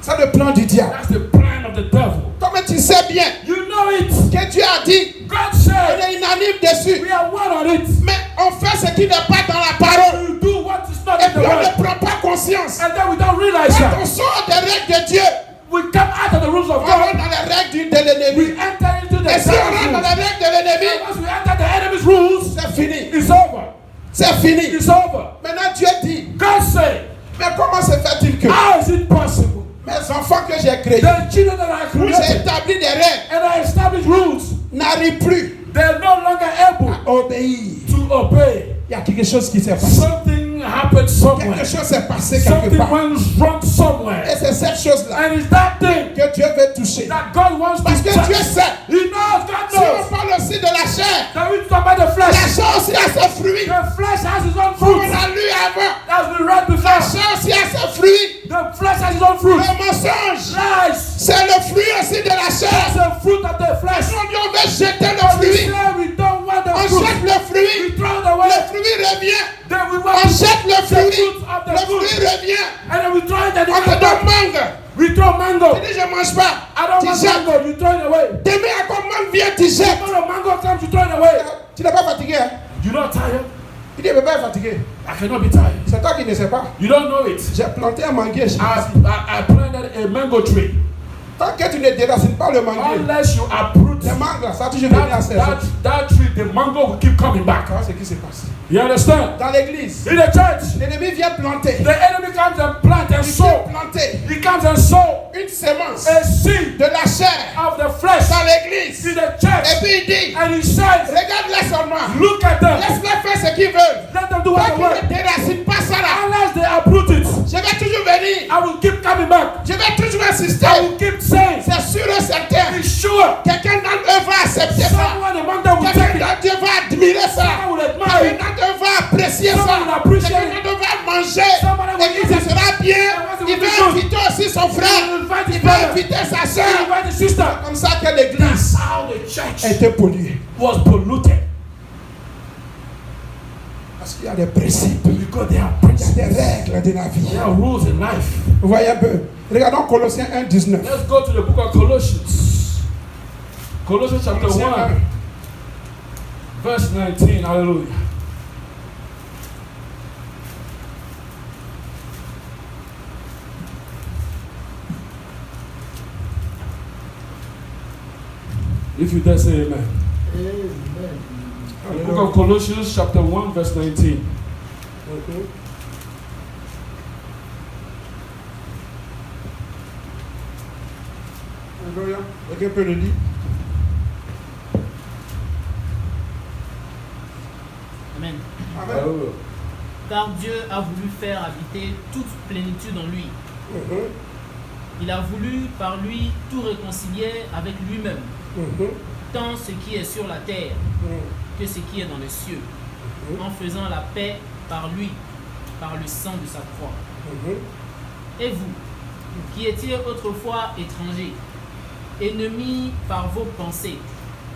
C'est le plan du diable. That's the plan of the devil. Toi, mais tu sais bien You know it. que Dieu a dit, God on said, est unanime dessus. we are one on it. Mais on fait ce qui n'est pas dans la parole. You do what is not Et in the puis on word. ne prend pas conscience. And then we don't realize Quand on that. sort des règles de Dieu, We come out of the rules on of rentre God. dans les règles de We l'ennemi. enter into the Et si on rentre devil's dans rules. les règles de l'ennemi, And once we enter the enemy's rules, c'est fini. it's over. C'est fini. It's over. Maintenant Dieu dit, God said, mais comment se fait-il que how is it possible? mes enfants que j'ai créés, The children that I où j'ai created établi des règles, and I established rules, n'arrivent plus they're no longer able à obéir? to obey. Il y a quelque chose qui s'est passé. Something happened somewhere. Quelque chose s'est passé quelque Something part. went wrong somewhere. Et c'est cette chose-là And it's that thing que Dieu veut toucher. that God wants Parce to que touch. Dieu sait, He knows, God si on knows. parle aussi de la chair, That we talk about the la flesh. chair aussi a ses fruits. The flesh has its own On fruit. a lu avant. As we read La before. chair aussi a ses fruits. The flesh has its own fruit. Le mensonge, Lies. c'est le fruit aussi de la chair. That's the fruit of the flesh. On dit on veut jeter le We fruit. say we don't want the On fruit. jette le We fruit. throw it away. Le fruit revient. Then we On want to jette le the fruit. fruit of the Le fruit fruit. revient. And then we throw it and On te it donne mangue. we throw mango. Tu dis je mange pas. I don't Tu want jettes. mango. You throw it away. Demain encore mangue vient, tu jettes. When the mango comes, you throw it away. Tu n'es pas fatigué, hein? You're not tired. Il dit, bébé est fatigué. I cannot be tired. C'est toi qui ne sais pas. You don't know it. J'ai planté un manguier. I planted a mango tree. Tant que tu ne déracines pas le manguier, Unless you uproot les mangues là, ça a toujours venu à saison. that tree, the mango will keep coming back. Voilà ce qui se passe. You understand? Dans l'église, In the church, l'ennemi vient planter. the enemy comes and plant and Il vient sow. planter He comes and sow une sémence a seed de la chair of the flesh dans l'église. in the Et church. puis il dit, And he says, regarde-les seulement. look at them. Laisse-les faire ce qu'ils veulent. Let them do what Tant they qu'ils want. ne déracinent pas ça là, Unless they uproot it, je vais toujours venir. I will keep coming back. Je vais toujours insister. I will keep saying, C'est sûr et certain. be sure Quelqu'un d'entre eux va accepter ça. someone among them will take Quelqu'un it. d'entre eux va admirer ça. Someone will admire Quelqu'un it. d'entre eux va apprécier ça. Someone will appreciate Quelqu'un it. d'entre eux va manger. Someone will Et puis eat ça it. sera bien. Someone Il will be va good. inviter aussi son frère. He will invite his Il va brother. inviter sa He soeur. will invite his sister. Comme ça que l'église How the church était polluée. was polluted. Parce qu'il y a des principes. Because there are Il y a principles. des règles de la vie. There are rules in life. Vous voyez un peu. Regardons Colossiens 1, 19. Let's go to the book of Colossians. Colossians chapter Colossiens 1, verse 19. Hallelujah. If you dare say amen. The book of Colossians chapter 1, verse 19. Alléluia. Quelqu'un peut le lire? Amen. Amen. Hallelujah. Car Dieu a voulu faire habiter toute plénitude en lui. Il a voulu par lui tout réconcilier avec lui-même, tant ce qui est sur la terre que ce qui est dans les cieux, en faisant la paix par lui, par le sang de sa croix. Et vous, qui étiez autrefois étrangers, ennemis par vos pensées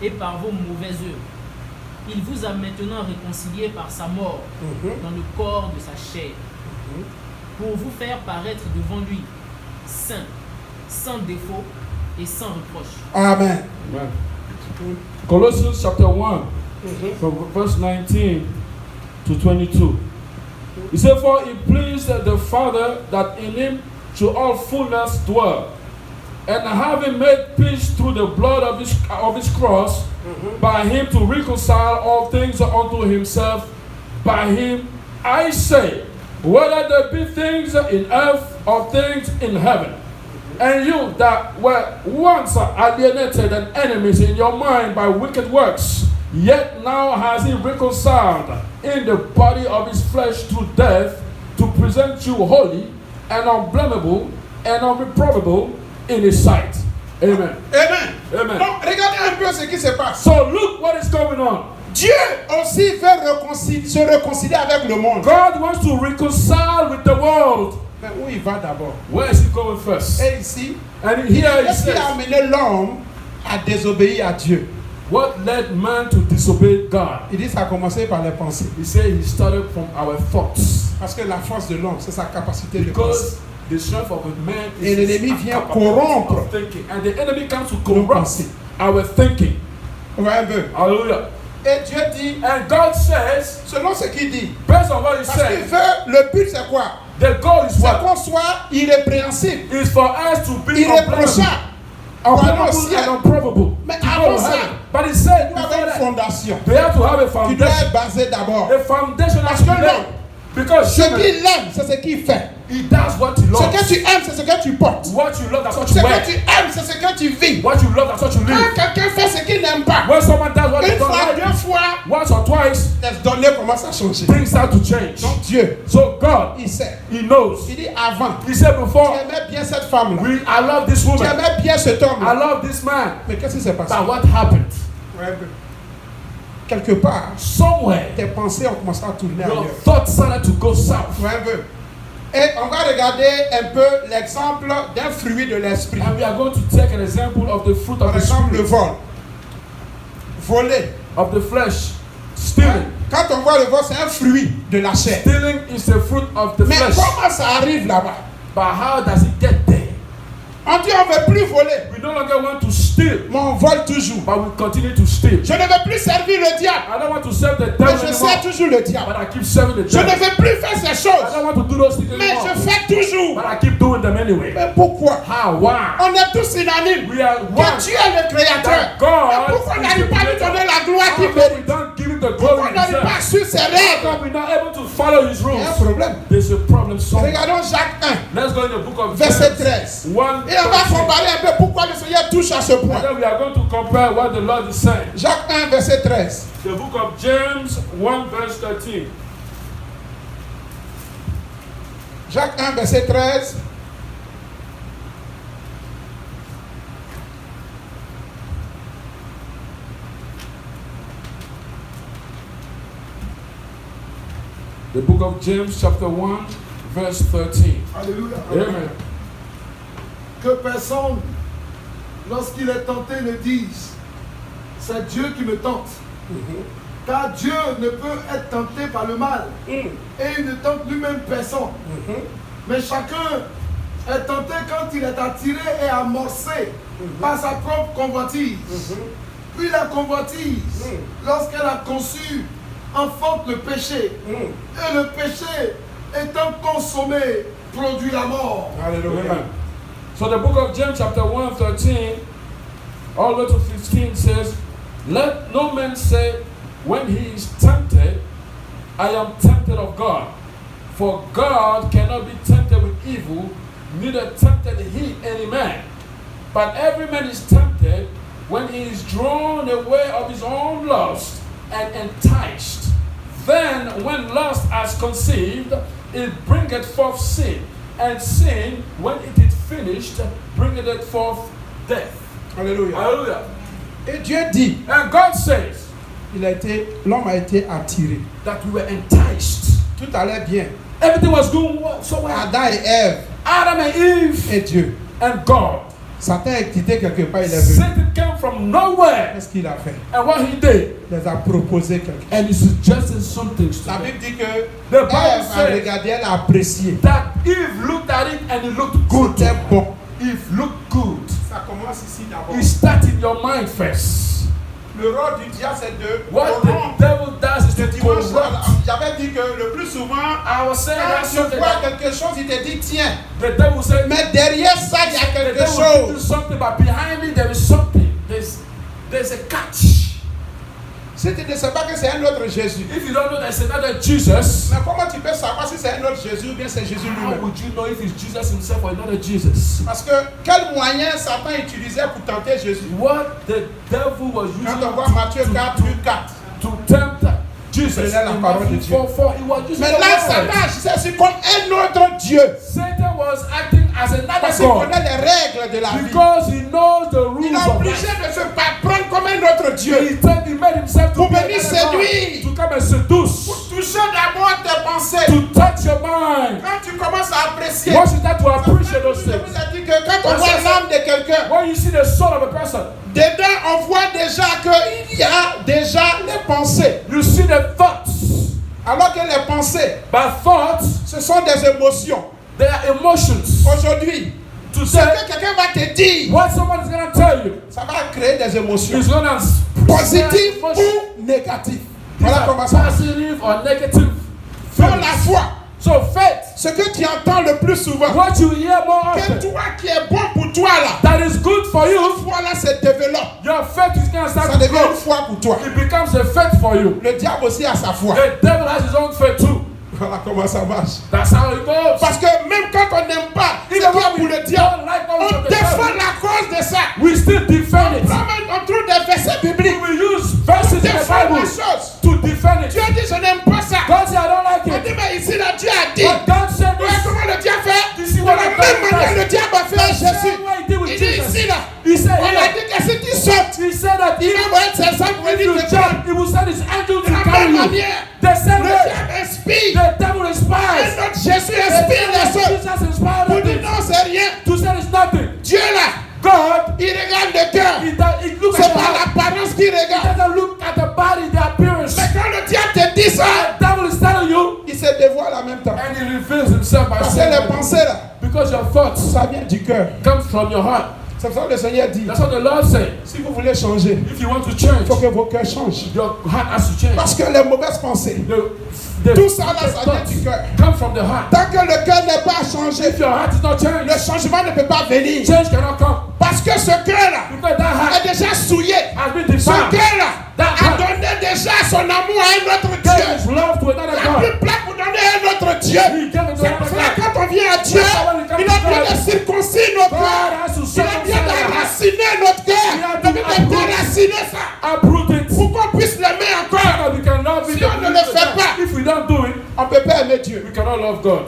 et par vos mauvaises œuvres. Il vous a maintenant réconciliés par sa mort dans le corps de sa chair, pour vous faire paraître devant lui, saint, sans défaut et sans reproche. Amen. Amen. Colossians chapter 1, from verse 19 to 22. He said, for it pleased the Father that in him should all fullness dwell, and having made peace through the blood of his cross, by him to reconcile all things unto himself. By him, I say, whether there be things in earth or things in heaven. And you that were once alienated and enemies in your mind by wicked works, yet now has he reconciled in the body of his flesh through death, to present you holy and unblameable and unreprovable in his sight. Amen. Amen. Amen. Donc, regardez un peu ce qui se passe. So look what is going on. Dieu aussi veut se réconcilier avec le monde. God wants to reconcile with the world. Mais où il va d'abord? Where is he going first? Et ici, And here he qu'est-ce qui a says, amené l'homme à désobéir à Dieu? what led man to disobey God? Il dit ça a commencé par les pensées. He said he started from our thoughts. Parce que la force de l'homme, c'est sa capacité de penser. Because the strength of a man is Et l'ennemi his vient capacity corrompre of thinking. And the enemy comes to nos corrupt pensées. our thinking. Ouais, un peu. Hallelujah. Et Dieu dit, And God says, selon ce qu'il dit, based on what he parce qu'il said, veut, le but c'est quoi? the goal is C'est what? qu'on soit irrépréhensible, Is for us to be irréprochable. unblameable ciel. and unprobable. Mais To avant go to ça, heaven. But he said, Tu dois before avoir une that, fondation. they have to have a Tu dois foundation. être basé d'abord. A foundation Parce has to que be l'homme, laid. Because ce human, qu'il aime, c'est ce qu'il fait. he does what he Ce loves. que tu aimes, c'est ce que tu portes. What you love, that's what Ce you que wear. tu aimes, c'est ce que tu vis. What you love, that's what you Quand live. quelqu'un fait ce qu'il n'aime pas, When someone does what they une don't fois, like, deux fois, once or twice, laisse donner commence à changer. things start to change. Donc Dieu, So God, il sait. he knows. Il dit avant, He said tu before, aimais bien cette femme-là. I love this Tu woman. aimais bien cet I homme-là. love this man. Mais qu'est-ce qui s'est passé? But what happened? Ouais, quelque part, Somewhere, tes pensées ont commencé à tourner your ailleurs. thoughts started to go south. Ouais, un peu. Et on va regarder un peu l'exemple d'un fruit de l'esprit. And we are going to take an example of the fruit of Par the exemple, le spirit, vol. Voler. of the flesh. Stealing. Quand on voit le vol, c'est un fruit de la chair. Stealing is a fruit of the Mais flesh. comment ça arrive là-bas? But how does it get there? On dit on ne veut plus voler, We no longer want to steal, mais on vole toujours. but we continue to steal. Je ne veux plus servir le diable, I don't want to serve the mais devil je sers anymore, toujours le diable. but I keep serving the Je ne devil. veux plus faire ces I choses, don't want to do those things mais anymore, je fais toujours. but I keep doing them anyway. Mais pourquoi? How? Why? On est tous unanimes We are que one. Dieu est le créateur. That God Mais pourquoi on is n'arrive the pas à lui creator. donner la gloire How qu'il come we mérite? don't give him the Pourquoi glory on n'arrive pas à himself? suivre ses How règles? come we're not able to follow his Il y a un rules? problème. There's a problem somewhere. Regardons Jacques 1, Let's go in the book of verset James 13. 1. Et on va comparer un peu pourquoi le Seigneur touche à ce And point. then we are going to compare what the Lord is saying. Jacques 1, verset 13. The book of James 1 verse 13. Jacques 1, verset 13. The book of James chapter 1 verse 13. Alléluia. Amen. Que personne, lorsqu'il est tenté, ne dise c'est Dieu qui me tente. Car Dieu ne peut être tenté par le mal. Et il ne tente lui-même personne. Mais chacun est tenté quand il est attiré et amorcé par sa propre convoitise. Puis la convoitise, lorsqu'elle a conçu, enfante le péché. Et le péché, étant consommé, produit la mort. Alléluia. Amen. So the book of James chapter 1 13 all the way to 15 says, let no man say when he is tempted, I am tempted of God. For God cannot be tempted with evil, neither tempted he any man. But every man is tempted when he is drawn away of his own lust and enticed. Then when lust has conceived, it bringeth forth sin. And sin, when it is finished, bringeth forth death. Alléluia. Hallelujah. Et Dieu dit, And God says l'homme a été attiré. that we were enticed. Tout allait bien. Everything was going so well. Adam et Ève Adam and Eve et Dieu. and God. Satan est quitté quelque part, il est venu. Satan came from nowhere. Qu'est-ce qu'il a fait? And what he did, Il les a proposé quelque chose. and he suggested something to La them. Bible dit que The Bible Ève a says regardé, elle a apprécié. that Eve looked at it and it looked good. C'était bon. Eve looked good. Ça commence ici d'abord. It started in your mind first. Le rôle du diable, c'est de What corrompre. the devil does is Le to dimanche, corrupt. j'avais dit que le plus souvent, I was saying quand that tu something vois that quelque chose, il te dit tiens. the devil said, Mais derrière ça, il y a the quelque devil will do chose. something, but behind it there is something. There's a catch. Si tu ne sais pas que c'est un autre Jésus, If you don't know there's another Jesus, mais comment tu peux savoir si c'est un autre Jésus ou bien c'est Jésus how lui-même? would you know if it's Jesus himself or another Jesus? Parce que quel moyen Satan utilisait pour tenter Jésus? What the devil was using Quand on voit Matthieu 4, Luc 4. to tempt Jesus Prenez la in parole de Matthew Dieu. 4:4, he was using Mais the là, word. Satan agissait aussi comme un autre Dieu. Satan was acting as another Parce qu'il God connaît les règles de la vie. because he knows the Il rules a of obligé life. de se prendre comme un autre Dieu. He made himself to Pour be venir another God, séduire. to come and seduce, Pour toucher d'abord tes pensées. to touch your mind. Quand tu commences à apprécier, Once you start to appreciate those je vous things, ai dit que quand on voit l'âme de quelqu'un, when you see the soul of a person, dedans on voit déjà qu'il y a déjà les pensées. you see the thoughts. Alors que les pensées, But thoughts, ce sont des émotions. they are emotions. Aujourd'hui, To ce say, que quelqu'un va te dire, what someone is going to tell you ça va créer des émotions. is going to Positives ou négatives. Voilà comment ça marche. positive or negative Dans feelings. la foi, So faith, ce que tu entends le plus souvent, what you hear more que often, toi qui est bon pour toi là, that is good for you, cette foi-là se développe. your faith is going to Ça start to devient grow. une foi pour toi. It becomes a faith for you. Le diable aussi a sa foi. The devil has his own faith too. Voilà comment ça marche. That's how it goes. Parce que même quand on n'aime pas, c'est Even quoi when pour we le diable, don't like what on we défend la cause de ça. we still defend it. On trouve des versets bibliques. We use verses in the Défend la Bible chose. to defend it. Dieu dit je n'aime pas ça. God said, I don't like On it. dit mais ici là Dieu a dit. But God said Ouais, this. comment le diable fait? This is De what la God même manière does. le diable a fait à The Jésus. same way he did with Il dit Jesus. ici là. He said, On a here, dit que si tu sautes, he said that il if va envoyer ses sacs pour if venir you te prendre. jump, he will send his angel De to la carry même you. manière, The same le way, diable inspire. the devil inspires. Et notre Jésus inspire les autres. Jesus inspired Pour dire them non, c'est rien. to say it's nothing. Dieu là, God, il regarde le cœur. he looks C'est at the pas heart. l'apparence qu'il He regarde. doesn't look at the body, the appearance. Mais quand le diable te dit ça, The devil is telling you, il se dévoile en même temps. and he reveals himself by Parce que saying les that. pensées là, Because your thoughts ça vient du cœur. comes from your heart. C'est pour ça que le Seigneur dit, That's what the Lord said. si vous voulez changer, If you want to il change, faut que vos cœurs changent. your heart has to change. Parce que les mauvaises pensées, The tout ça là, the ça vient thoughts du cœur. come from the heart. Tant que le cœur n'est pas changé, If your heart is not changed, le changement ne peut pas venir. change cannot come. Parce que ce cœur là Because that heart est déjà souillé. has been Ce defiled. cœur là That a heart donné déjà son amour à un autre gave Dieu. his love to another Il n'a God. plus place pour donner à un autre Dieu. He gave it to C'est pour another cela God. quand on vient à Dieu, il a bien de circoncire nos God cœurs. has to Il a bien circumcise our heart, d'enraciner notre cœur. Il a Il a bien tout de déraciner ça. uproot it, Pour qu'on puisse l'aimer so encore. that we can love it. Si on ne le fait pas, If we don't do it, on ne peut pas aimer Dieu. we cannot love God.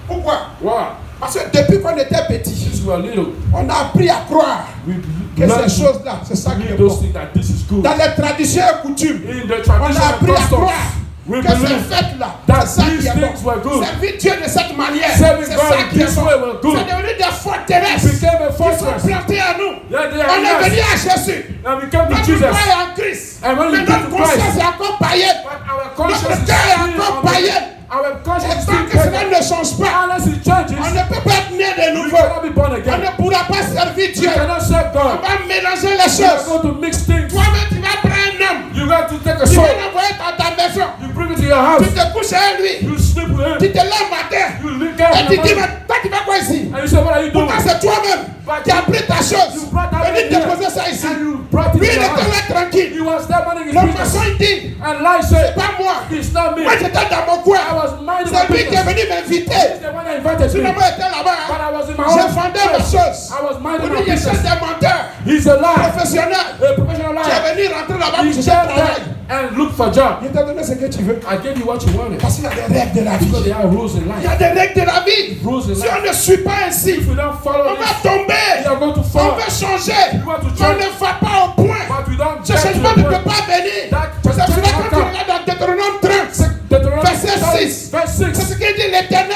Pourquoi? Why? Parce que depuis qu'on était petit, Since we are little, on a appris à croire we que learn ces choses-là, c'est ça to qui est believe those bon. things that this is good. Dans les traditions et coutumes, In the on tradition a and appris à customs, croire we que ces believe fêtes-là, that c'est ça these qui est things were bon. good. Servir Dieu de cette manière, Serving c'est God ça qui est this bon. way were good. C'est devenu des forteresses It became a qui sont fortress. plantées à nous. Yeah, they On are est venu yes. à Jésus. And we came to Notre Jesus. foi est en Christ. And when Mais you notre come to Christ, conscience est encore païenne. but our conscience Notre is cœur est still encore on the- païen. Our Et conscience is tant still que cela pagan. ne change pas, Unless it changes, on ne peut pas être né de we nouveau. cannot be born On again. ne pourra pas servir You Dieu. cannot serve On God. va mélanger les You are choses. going to mix things. Toi-même, tu vas prendre un homme. You got to take a Tu soul. vas l'envoyer dans ta maison. You bring it to your house. Tu te couches avec lui. You sleep with him. Tu te lèves matin. You live Et there. tu dis, mais toi, tu vas quoi ici? And you say, what are you doing? Pourtant, c'est toi-même qui as pris ta chose. You brought that Venez man here. déposer ça ici. And you brought it Lui, to il your était house. là tranquille. He was there minding his L'autre business. personne, il dit, And Lai said, c'est pas moi. it's not me. Moi, j'étais dans mon coin. I was minding C'est my lui qui est business. venu m'inviter. He's the one that invited Sinon, me. moi, j'étais là-bas. But I was in my J'ai own vendu ma place. chose. I was minding Pour my lui, il cherche business. des menteurs He's a liar. professionnels. A professional Tu es liar. venu rentrer là-bas pour He chercher said un travail. that and look for job. Il t'a donné ce que tu veux. I gave you what you wanted. Parce qu'il y a des règles de la vie. Because there are rules in Il y a life. des règles de la vie. Rules in Si life. on ne suit pas ainsi, If you don't follow on va this, tomber. you are going to On fall. veut changer. You want to On change. ne va pas au point. But you don't Ce get to changement the ne peut point. pas venir. That C'est pour cela change quand tu will come. regardes dans Deutéronome 30, Deuteronomy verset 6, verse c'est 6. ce qu'il dit, l'Éternel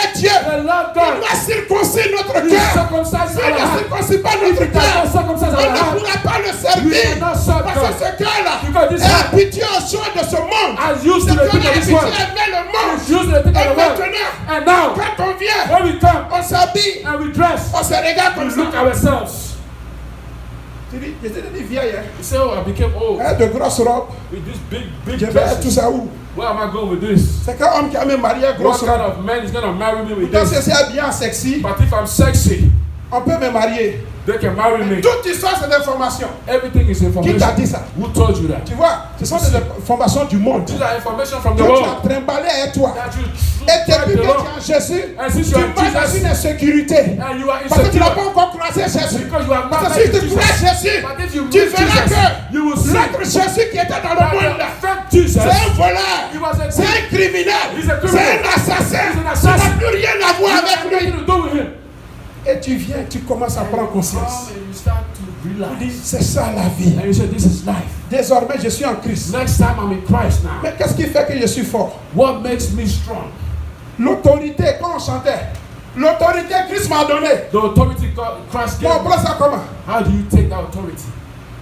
n'endurcit pas notre If you cœur, cannot circumcise on our ne heart, pourra pas le we servir. cannot serve Parce que God. ce cœur-là Because this est heart habitué aux choses de ce monde. is used Ce to the cœur things est of this habitué world. à aimer le monde. It's used to the things of Et the world. maintenant, And now, quand on vient, when we come on s'habille, and we dress, on se regarde we comme look ça. ourselves. Tu dis, j'étais devenu vieille, hein. You say, oh, I became old Hein, de grosses robes. with this big Je vais tout dresses. ça où? Where am I going with this? C'est qu'un homme qui a même marié What grosse kind robe. of man is going to marry me with Pourtant, si this? c'est bien sexy, But if I'm sexy, on peut me marier. they can marry me. Toute histoire, c'est d'information. Everything is Qui t'a dit information. ça? Who told you that? Tu vois, ce sont des informations du monde. These are information from Que the tu world as trimballé avec toi. that you Et tried depuis que tu to es learn. en Jésus, And since tu you are vas dans Jesus une insécurité. and you are Parce que tu n'as insecure, pas encore croisé Jésus. because you are not Parce que like si tu crois Jesus. Jésus, But if you tu meet verras Jesus, you will que see l'autre Jésus qui était dans le that monde, the fake Jesus, c'est un voleur, he was a c'est thief. un criminel, He's a c'est criminal. un assassin. He's an Tu assassin. n'as plus rien à voir You avec have nothing lui. to do with him. Et tu viens, tu commences à prendre conscience. Come and you start to Tu dis, realize. c'est ça la vie. And you say, this is life. Désormais, je suis en Christ. Next time I'm in Christ now. Mais qu'est-ce qui fait que je suis fort? What makes me strong? L'autorité, quand on chantait, l'autorité Christ m'a donné. The authority Christ On gave me. prend ça comment? How do you take that authority?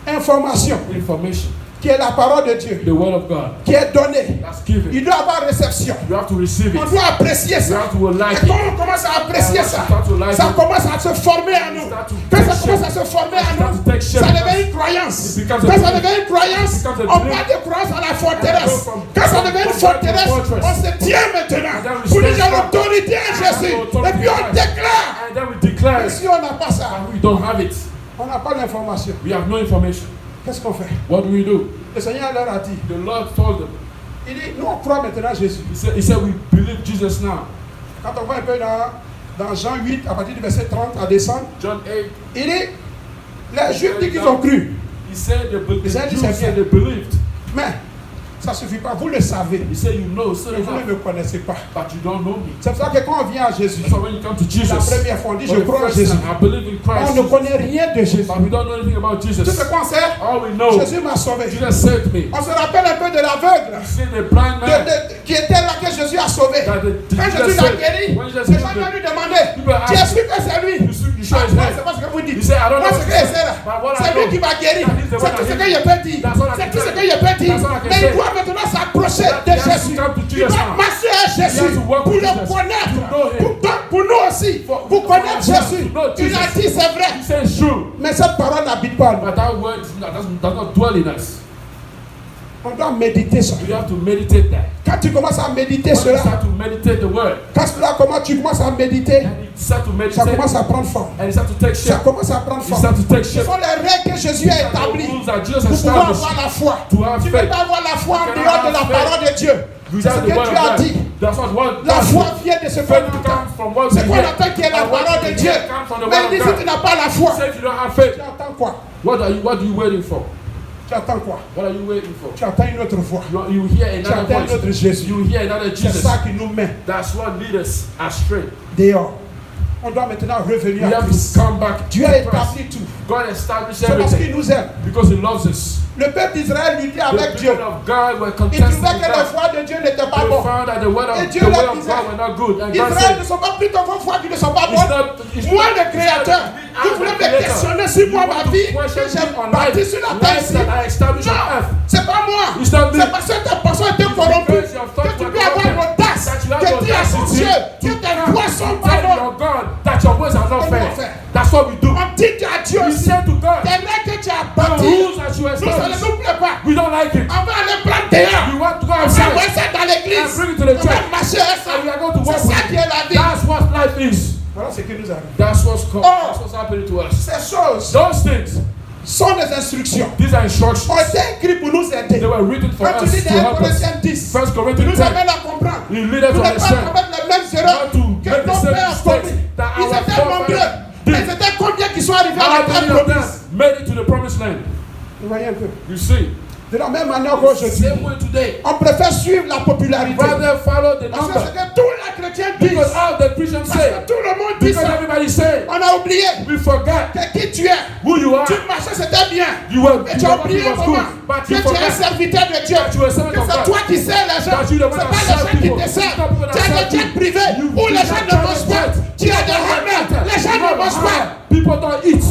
Information, Information. qui est la parole de Dieu, The word of God. qui est donnée. That's given. Il doit avoir réception. You have to receive it. On doit apprécier You ça. have to Et like quand it. on commence à apprécier ça, Start to like ça it. commence à se former à nous. Start to Quand take ça commence à shape. se former à Start nous, to take shape. ça devient une croyance. It becomes a Quand ça belief. devient une croyance, It becomes a on belief. parle de croyance à la forteresse. from- Quand ça devient une from forteresse, fortress. on se tient maintenant. And then we Pour dire stand j'ai strong. l'autorité à And Jésus. authority Et puis on in Christ. déclare. And then we declare Et it. si on n'a pas ça, And we don't have it. on n'a pas l'information. We have no information. Qu'est-ce qu'on fait? What do we do? Le Seigneur leur a dit. The Lord told them. Il dit, nous on croit maintenant à Jésus. He said we believe Jesus now. Quand on va un peu dans Jean 8, à partir du verset 30 à descendre, John 8. il dit, les Juifs disent qu'ils ont cru. He said the He said Jews it's said they believed. Mais ça ne suffit pas, vous le savez. He said you know, so Mais vous ne enough, me connaissez pas. but you don't know me. C'est pour ça que quand on vient à Jésus, So when you come to Jesus, la première fois on dit for je the crois en first Jésus. time, I believe in Christ, On ne connaît rien de Jésus. but we don't know anything about Tout Jesus. ce qu'on sait, All we know, Jésus m'a sauvé. Jesus saved me. On se rappelle un peu de l'aveugle You see the blind man qui était là que Jésus a sauvé. that Quand Jesus Jésus l'a saved. guéri, When Jesus les gens saved viennent him, lui demander, people ask, tu es sûr que c'est lui? you show his Moi, head. c'est pas ce que vous dites. He said, I don't Moi, know ce what que to je say, sais là, but what I c'est lui know, qui m'a guéri. that he's the C'est one tout ce that que je peux dire. That's all I C'est can tout ce say. que je peux dire. That's all I can Mais say. il doit maintenant s'approcher That de he has to Jésus. come to Il Jesus doit now. marcher à He has Jésus to walk pour with le Jesus, connaître. to know him. Pour nous aussi, pour connaître us, Jésus. to know Il a Jesus. dit, c'est vrai. He said it's true. Mais cette parole n'habite pas en nous. But that word does not dwell in us. On doit méditer ça. We have to meditate that. Quand tu commences à méditer When you cela, start to meditate the word, quand cela commence, tu commences à méditer, and you start to ça meditate, commence à prendre forme. and you start to take Ça shape. commence à prendre You forme. start to take Ce shape. sont les règles que Jésus a établies The rules that Jesus pour pouvoir established avoir la foi. to have Tu ne peux faith. pas avoir la foi en You dehors de cannot la have faith parole de Dieu. C'est ce without the que word tu of as God. dit. That's what La foi vient de ce qu'on faith entend. comes from what Ce we qu'on hear. entend qui est la And what parole de we Dieu. hear comes from the Mais word il dit of si tu God. n'as pas la foi, Say if you don't have faith, tu attends quoi? what are you waiting for? Tu attends quoi? What are you waiting for? Tu attends une autre voix. You hear Tu another attends un autre voice. Jésus. You hear another C'est Jesus. ça qui nous met That's what leads us astray. dehors. On doit maintenant revenir We à have Christ. to come back. Dieu a to Christ. établi tout. God established C'est parce qu'il everything nous aime. because He loves us. Le peuple d'Israël luttait The avec Dieu. people of God were Il contesting trouvait que les God. voies de Dieu n'étaient pas They bonnes. found that the word Et of Dieu the leur word of disait, God were not good. And God Israël said, ne sont pas plutôt vos voies qui ne sont pas it's bonnes. not, Moi, le Créateur, tu voulais me questionner sur moi, ma vie, que j'ai bâti sur la terre ici. that I established on Non, earth. c'est pas moi. It's not me. C'est parce que tes pensées étaient corrompues que tu peux avoir l'audace That you have de dire à ton audacity Dieu to que tes come voies sont to pas tell bonnes. your God that your ways are not Comment on fair. fait? That's what we do. On dit à Dieu We aussi, say to God, tes règles que tu as the bâties, rules that you nous, ça ne established, nous plaît pas. we don't like it. On va aller prendre dehors. We want to go On va outside voir ça dans and l'église. bring it to the On va church. marcher à ça. And we are going to walk C'est ça with qui it. est la vie. That's what life is. Voilà ce qui nous arrive. That's what's called. Oh. That's what's happening to us. Ces choses Those things, sont des instructions. these are instructions. Ont été écrites pour nous aider. They were written for Quand tu us lis to dans 1 help us. Corinthiens 10, 1 tu Corinthians nous 10. amènes à comprendre. You lead us Nous to ne pas understand. commettre les mêmes erreurs Not to que make the nos same pères ont mistakes commis. that Ils our étaient forefathers nombreux. did. Mais c'était combien qui sont arrivés à How la terre many of them promise? made it to the promised land? Vous voyez un peu. You see, De la même manière qu'aujourd'hui, same way today. on préfère suivre la popularité. Rather follow the Parce que number. ce que tous les chrétiens disent, Because all the Christians parce say, que tout le monde dit because ça, everybody say, on a oublié we forgot que qui tu es. who you are. Tu marchais, c'était bien. You were, Mais tu as oublié un was moment good, but que you tu es un forgot serviteur de Dieu. that you were a servant Que of c'est God. toi qui sers les gens. That you Ce the n'est one that pas les serve gens qui people. te It's not servent. people that Tu as serve des jets you. privés You où les use gens your ne mangent private pas. jet. Tu as des remèdes. Les gens ne mangent pas. People don't eat.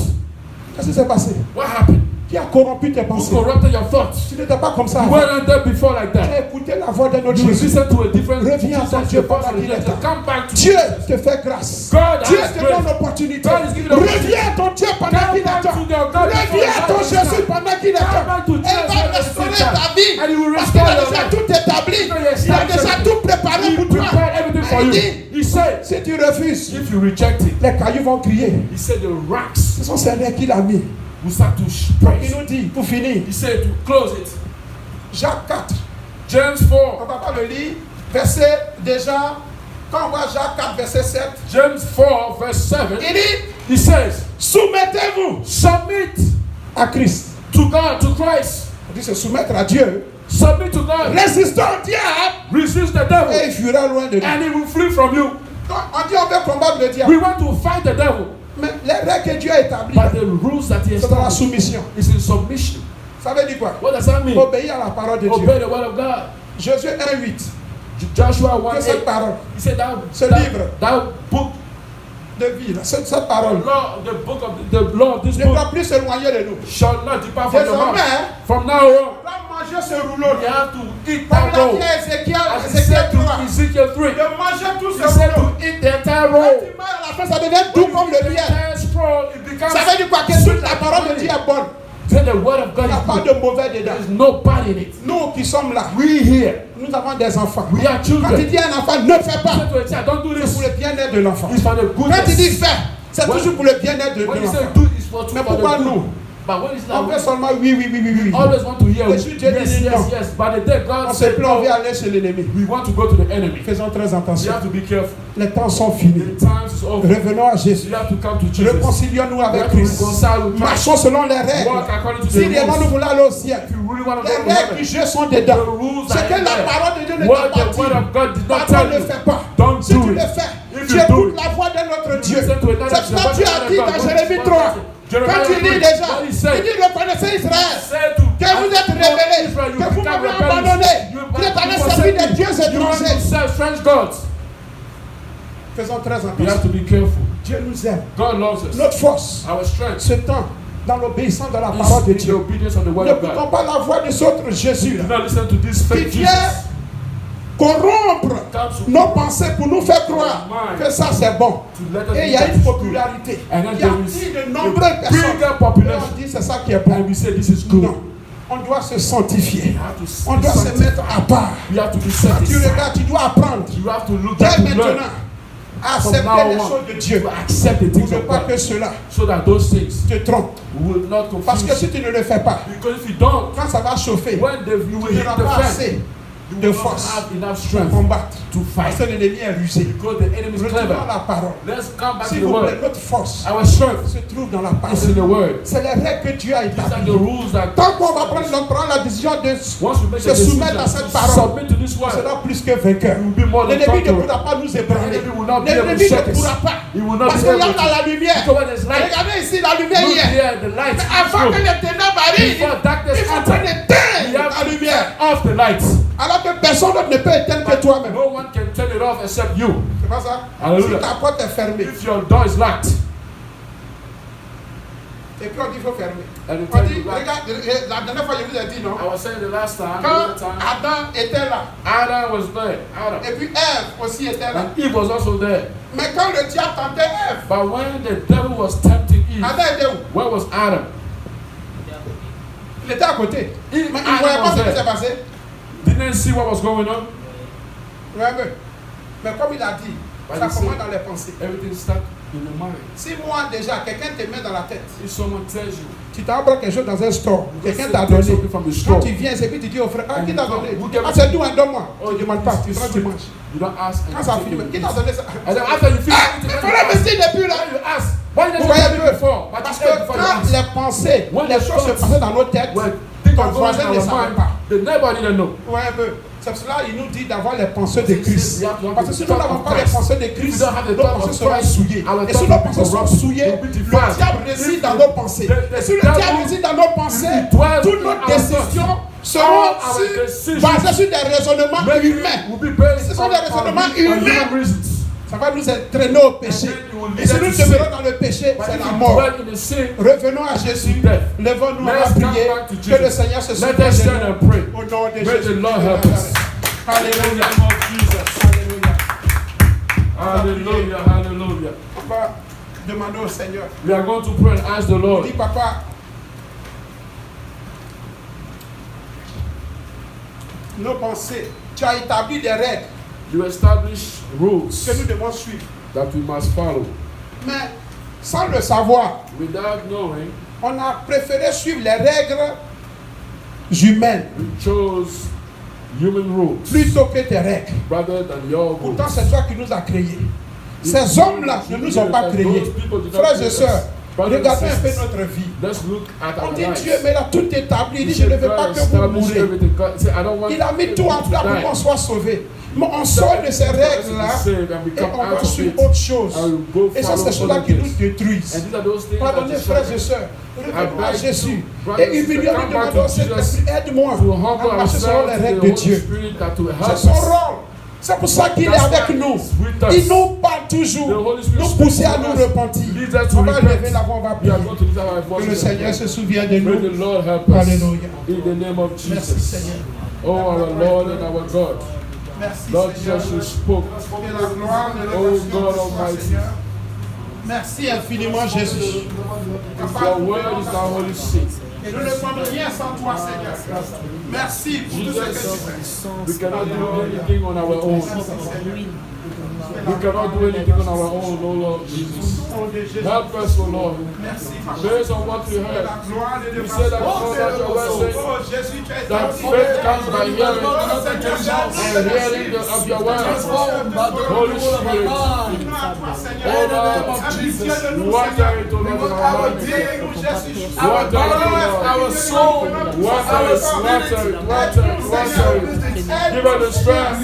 Qu'est-ce qui s'est passé? What happened? Qui a corrompu tes Who pensées? corrupted your thoughts? Tu n'étais pas comme ça. You avant. weren't there before like Tu that. as écouté la voix de notre You Jésus. listen to a different Reviens à ton Jesus, Dieu your pendant person, qu'il est temps. come back to Dieu Jesus. te fait grâce. God Dieu has te donne grace. l'opportunité. God is giving the Reviens à ton Dieu pendant Come qu'il est back temps. to the God Reviens à ton before Jésus pendant qu'il est Come temps. back to Et il Jesus va when restaurer it's time. ta vie. And he will Parce qu'il restore a your déjà life. tout établi. Because he Il a has déjà started tout préparé He pour toi. prepared everything for Et il you. dit, He said, si tu refuses, if you reject it, les cailloux vont crier. he said the rocks Ce sont ces règles qu'il a mis. will start to Il praise. nous dit, pour finir, He said to close it. Jacques 4. James On 4. ne va pas le lire. Verset déjà, quand on voit Jacques 4, verset 7, James 4 verse 7. il dit, He says, soumettez-vous submit à Christ. to God, to Christ. On dit se soumettre à Dieu. Submit to God. Résistons au diable Resist the et devil. il fuira loin de nous. And he will flee from you. On dit on veut combattre le diable. We want to fight the devil. Mais les règles que Dieu a établies, But the rules that he c'est dans la established soumission. is in submission. Ça veut dire quoi? What does that mean? Obéir à la parole de Dieu. Obey the word of God. Josué 1:8. Joshua 1 Que cette 8. parole He said Ce livre. that book, de vie, là, cette parole the law of this ne book doit plus s'éloigner de nous. shall not depart from your mouth. Désormais, From now on, on doit manger ce rouleau. you have to eat Comme that l'a roll. dit Ézéchiel, As he Ézéchiel said 3. to Ezekiel 3, De manger tout he ce said rouleau. to eat the entire Quand roll. tu manges à la fin, ça devient doux comme le miel. entire scroll, it becomes Ça veut dire quoi? Que toute la parole de Dieu est bonne. Then the word of Il God n'y a is pas good. de mauvais dedans. There is no bad in it. Nous qui sommes là, We here, nous avons des enfants. we are Quand children. il dit un enfant, ne fais pas. Say to a child, don't do C'est this. pour le bien-être de l'enfant. It's for the Quand il dit goodness. fais, c'est When- toujours pour le bien-être de When you say l'enfant. do, it's for Mais for the pourquoi good. nous? But when it's On not, veut seulement oui, oui, oui, oui, oui. always want to hear Mais yes, si Dieu dit yes, non, yes. By the day God on se said plaint, on no, veut aller chez l'ennemi. we want to go to the enemy. Faisons très You attention. have to be careful. Les temps sont finis. The time is over. Revenons à Jésus. You have to come to Jesus. Réconcilions-nous You avec have to Christ. reconcile with Christ. Marchons selon les Walk règles. according to Si the réellement nous rules. voulons aller au ciel, If you really want to les go to règles du heaven, jeu sont the dedans. rules Ce are que in la there. parole de Dieu ne What t'a the pas word of God did not dit, tell pardon, ne you. fais pas. Don't Si do tu it. le fais, If tu you do écoutes it, la voix de notre Dieu. listen to another- C'est ce que Dieu a dit dans Jérémie 3. Quand il dit déjà, il dit reconnaissez Israël, Said to- que vous êtes rebellés, Israel, you que vous become m'avez rebellious. abandonné, You vous êtes allés forsake servir me. des dieux You want to étrangers. serve strange gods. Faisons très You have attention. to be careful. Dieu nous aime. God loves us. Notre force, Our strength ce temps, dans l'obéissance de la parole de is in the Dieu. obedience of the word of N'écoutons God. pas la voix de ce autre Jésus Do là, not listen to this qui fake vient Jesus. corrompre nos pensées pour nous faire croire que ça c'est bon. To let us Et il y think a that une is good. popularité. And then Il y a there dit is de a nombreuses personnes. bigger Et population. on dit c'est ça qui est bon. And we say this is good. Non. On doit se sanctifier. You have to On be doit se sanctified. mettre à part. You have to be Quand tu satisfied. regardes, tu dois apprendre. You have to look Dès at to learn. maintenant à From accepter now les on, choses de Dieu. to accept the Pour things ne of pas God, que cela so that those things te trompe. will not Parce que confuse si you. tu ne le fais pas, Because if you don't, quand ça va chauffer, when you will tu hit n'auras the pas fence, assez you de will not force have enough pour strength combattre. to Parce fight. que l'ennemi est rusé. Because the enemy is Retournons à clever. la parole. Let's come back to S'il the vous plaît, word. notre force Our strength se trouve dans la is in parole. the word. C'est les règles que Dieu a These are the établies. rules that Tant qu'on va prendre la décision de once we make se a soumettre à decision cette to parole, submit to this on word, sera plus que vainqueur. we will be more than L'ennemi ne conquerors. pourra pas nous ébranler. The enemy will not be able to L'ennemi shake ne us. pourra pas. He will not Parce be que là, able dans to. la lumière, Because when there's light, regardez ici, la lumière look y est. here, the light Mais is avant que good. les ténèbres arrivent, Before darkness il faut prendre enters, we d'éteindre have la to lumière. turn off the light. Alors que personne d'autre ne peut éteindre que toi-même. No one can turn it off except you. C'est pas ça? Hallelujah. Si ta porte est fermée, If your door is locked, et puis on dit qu'il faut fermer. and you On tell dit, you locked, regarde, la dernière fois je vous ai dit, non? I was saying the last time, Quand Adam était là, Adam was there, Adam, et puis Ève aussi était là. and Eve was also there. Mais quand le diable tentait Ève, But when the devil was tempting Eve, Adam était où? where was Adam? Il était à côté. Mais il ne Adam voyait pas was ce qui there. s'est passé. Didn't see what was going on. Ouais, mais comme il a dit, But ça he said- commence dans les pensées. Everything stuck in your mind. Si moi déjà, quelqu'un te met dans la tête, If someone tells you, tu t'apprends quelque chose dans un store, quelqu'un t'a take donné. something from the Quand store, tu viens, c'est puis tu dis au frère, ah, And qui t'a you donné? come, who gave Ah, it c'est to nous, hein, donne-moi. Oh, Tu ne demandes pas, tu it's prends, tu sweet. manges. You don't ask. Quand ça finit, qui t'a donné ça? And then after you finish Ah, eating, mais then voilà, you mais ask. si depuis là. Then you ask. Why didn't Vous you voyez tell un me peu? before? But Parce you que said before you quand ask. les pensées, When les the choses se thoughts- passaient dans nos têtes, When things ton are going voisin in ne our savait mind, pas. the neighbor didn't know. Ouais, un peu. C'est pour cela qu'il nous dit d'avoir les pensées de Christ. We have to have Parce que the si nous thought n'avons of pas les Christ. pensées de If Christ, we don't have the nos thought pensées of seront Christ, souillées. our Et si thoughts nos will be pensées sont corrupt. souillées, They'll be le defiled. diable réside If dans the- nos pensées. the Et si le devil- diable réside dans nos pensées, If he dwells toutes in nos our décisions thoughts, seront all our sur- decisions basées sur des raisonnements maybe humains. will be based Ce sont des raisonnements on human humains. reasons. Ça va nous entraîner au péché. Et si nous demeurons dans le péché, c'est la mort. Revenons à Jésus. Levons-nous à prier. Que le Seigneur se souvienne de nous. Au nom de Jésus. Alléluia. Hallelujah, hallelujah. On va demander au Seigneur. We are going to pray and ask the Lord. Dis, papa, nos pensées, tu as établi des règles You establish rules que nous devons suivre. that we must follow. Mais sans le savoir, Without knowing, on a préféré suivre les règles humaines we chose human rules plutôt que tes règles. rather than your Pourtant, rules. c'est toi qui nous as créés. Ces hommes-là ne nous ont pas créés. Frères et sœurs, regardez un peu notre vie. Let's look at On our dit lives. Dieu, mais il a tout établi. Il dit, He je ne said, veux pas God que vous established mourrez. everything. God said, I don't want Il a mis tout en people place to pour die. qu'on soit sauvé. Mais on sort de ces règles-là et on va suivre autre chose. Et ça, c'est cela qui nous détruisent. And these are those things Pardonnez, that frères et sœurs. Revenons à Jésus. Et humilions, nous demandons au Saint-Esprit, aide-moi to humble à marcher selon ourselves les to the règles de Holy Dieu. Spirit that to C'est help son us. rôle. C'est pour ça qu'il est That's avec why nous. he's with us. Il nous parle The toujours. Holy Spirit Nous speaks pousser à to nous us. repentir. Leads us to On va repent. lever la voix, on va We are prier. going to lift our Que le voices Seigneur and se pray. souvienne de May the nous. Lord help us. Alléluia. In the name of Merci Jesus. Seigneur. Oh, our Lord and our God. Merci Lord Seigneur. Jesus, you spoke. Que la gloire de Oh l'élévation God soit, Almighty. Seigneur. Merci infiniment Jésus. Your word is our holy seed. Et nous ne sommes rien sans toi Seigneur. Merci pour tout ce que tu fais. We cannot do anything on our own. We cannot do anything on our own, oh Lord Jesus. Au nom de Jésus. Help us, oh Lord. Merci Papa. Based on what we Que heard, la gloire de we said that l'élévation. your word says Oh Jésus, tu es that faith comes by hearing and hearing of your word. Holy Spirit, In the name of Jesus. water it, oh Lord, in our Our lives. being, our Water it, body, oh our Lord. soul, Water our it, spirit. water it. Give us the strength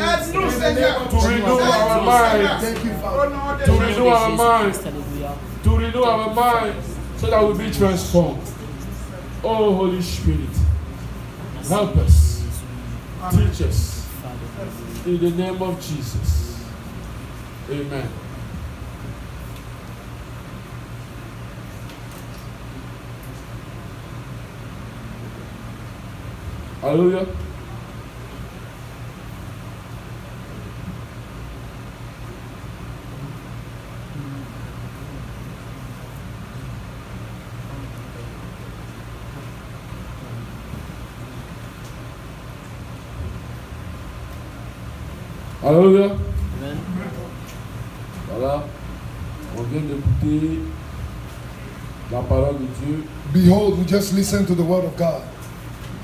Aide-nous, Seigneur, to renew our mind, Thank you, au Father. nom de to Jésus. renew our mind, Alléluia. to renew our mind, so that we'll be transformed. Oh, Holy Spirit, help us, teach us, in the name of Jesus. Amen. Hallelujah. Alléluia. Amen. Voilà. On vient d'écouter la parole de Dieu. Behold, we just listened to the word of God.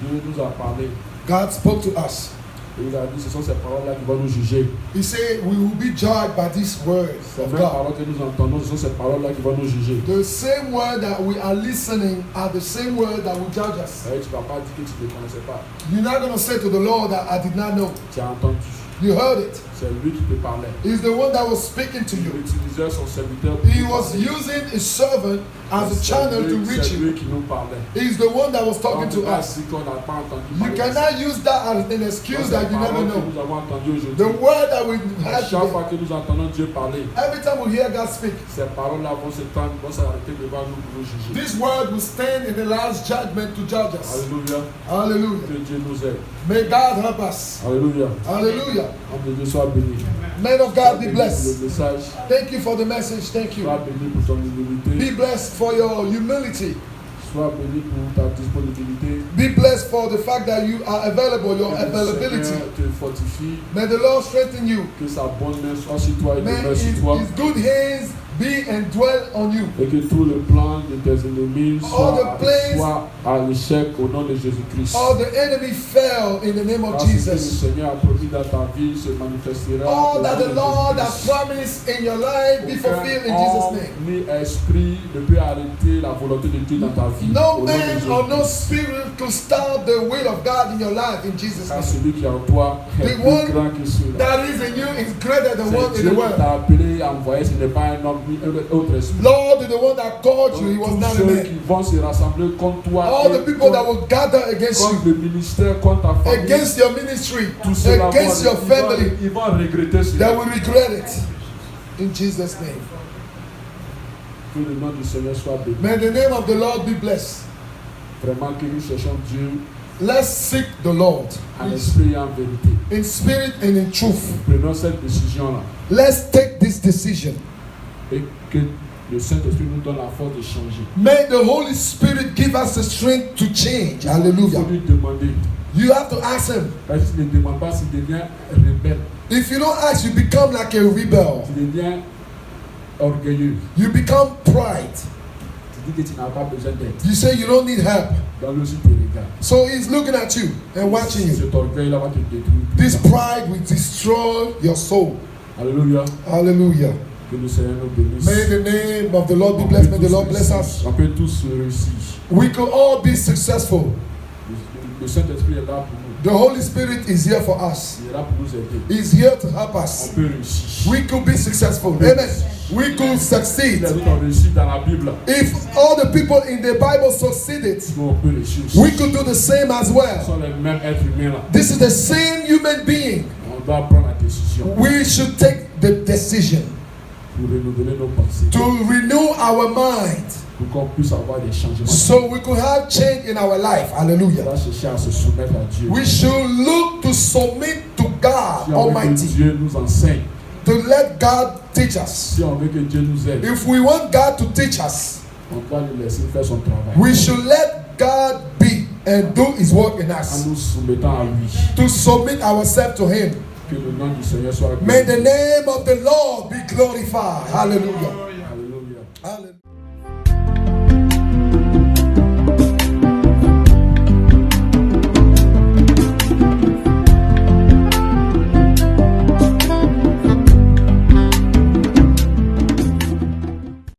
Dieu nous a parlé. God spoke to us. Et il a dit, ce sont ces paroles-là qui vont nous juger. He said, we will be judged by these words Ces of mêmes God. paroles que nous entendons, ce sont ces paroles-là qui vont nous juger. The same word that we are listening are the same word that will judge us. Et tu ne vas pas dire que tu ne connaissais pas. You're not going to say to the Lord that I did not know. Tu as entendu. You heard it. C'est lui qui te parlait. He's the one that was speaking to Il you. utilisait son serviteur. He was using his servant as a channel to reach C'est you. lui qui nous parlait. He's the one that was talking Donc, to pas us. si qu'on n'a pas entendu You parler de ça. cannot use that as an excuse that you never Que know. nous avons entendu The aujourd'hui. word that we À had chaque today, fois que nous entendons Dieu parler, every time we hear God speak, ces paroles-là vont s'étendre, vont s'arrêter devant nous pour nous juger. this word will stand in the last judgment to judge us. Alléluia. Hallelujah. Que Dieu nous aide. May God help us. Alléluia. Hallelujah. Homme de Dieu, sois béni. Man of God, be Béni pour blessed. le message. Thank you for the message. Thank you. Sois béni pour ton humilité. Be blessed for your humility. Sois béni pour ta disponibilité. Be blessed for the fact that you are available, your Que le availability. Seigneur te fortifie. May the Lord strengthen you. Que sa bonne main soit sur toi et May demeure his, sur toi. his good hands be and dwell on you. Et que tout le plan de tes ennemis All the plans- soit à l'échec au nom de Jésus-Christ. All the enemy fell in the name of Parce que le Jesus. Seigneur a promis dans ta vie se manifestera. All au that nom the de Lord has Jésus-Christ. promised in your life be fulfilled in Jesus' Aucun name. homme ni esprit ne peut arrêter la volonté de Dieu dans ta vie. No Au nom de man or no Jésus-Christ. spirit could stop the will of God in your life in Jesus' Car name. celui qui est en toi est The plus one grand que ceux-là. That is in you is greater than one C'est in Dieu the qui world. t'a appelé, envoyé, ce n'est pas un homme ni un autre esprit. Lord, the one that called you, he Donc, was tous not a ceux man. qui vont se rassembler contre toi, All et the people that contre- will gather against contre you, le ministère, contre ta famille, against your ministry, tout cela against your family, ils vont regretter they cela. will regret it. In Jesus' name. Que le nom du Seigneur soit béni. May the name of the Lord be blessed. Vraiment que nous cherchons Dieu. Let's seek the Lord en esprit et en vérité. In spirit and in truth. Prenons cette décision-là. Let's take this decision. Et que le Saint-Esprit nous donne la force de changer. May the Holy Spirit give us the strength to change. Hallelujah. Il faut lui demander. You have to ask him. Parce que s'il ne demande pas, s'il devient rebelle. If you don't ask, you become like a rebel. Tu deviens orgueilleux. You become pride. Tu dis que tu n'as pas besoin d'aide. You say you don't need help. Donc lui aussi te regarde. So he's looking at you and watching you. Cet orgueil-là va te détruire. This pride will destroy your soul. Hallelujah. Hallelujah. Que le Seigneur nous bénisse. May the name of the Lord be blessed. May the Lord bless us. On peut tous réussir. We could all be successful. Le Saint-Esprit est là pour nous. The Holy Spirit is here for us. Il est là pour nous aider. He's here to help us. On peut réussir. We could be successful. Amen. We could succeed. Les autres ont réussi dans la Bible. If all the people in the Bible succeeded, On peut réussir aussi. we could do the same as Ce well. sont les mêmes êtres humains là. This is the same human being. On doit prendre la décision We should take the decision pour renouveler nos pensées. to renew our mind Pour qu'on puisse avoir des changements. so we could have change in our life. On Hallelujah. va chercher à se soumettre à Dieu. We should look to submit to God Si on veut que Almighty, Dieu nous enseigne, to let God teach us. si on veut que Dieu nous aide, If we want God to teach us, on doit lui laisser faire son travail. we should let God be and do His work in En us, nous soumettant à lui. to submit ourselves to Him. Que le nom du Seigneur soit May glorifié. the name of the Lord be glorified. Hallelujah.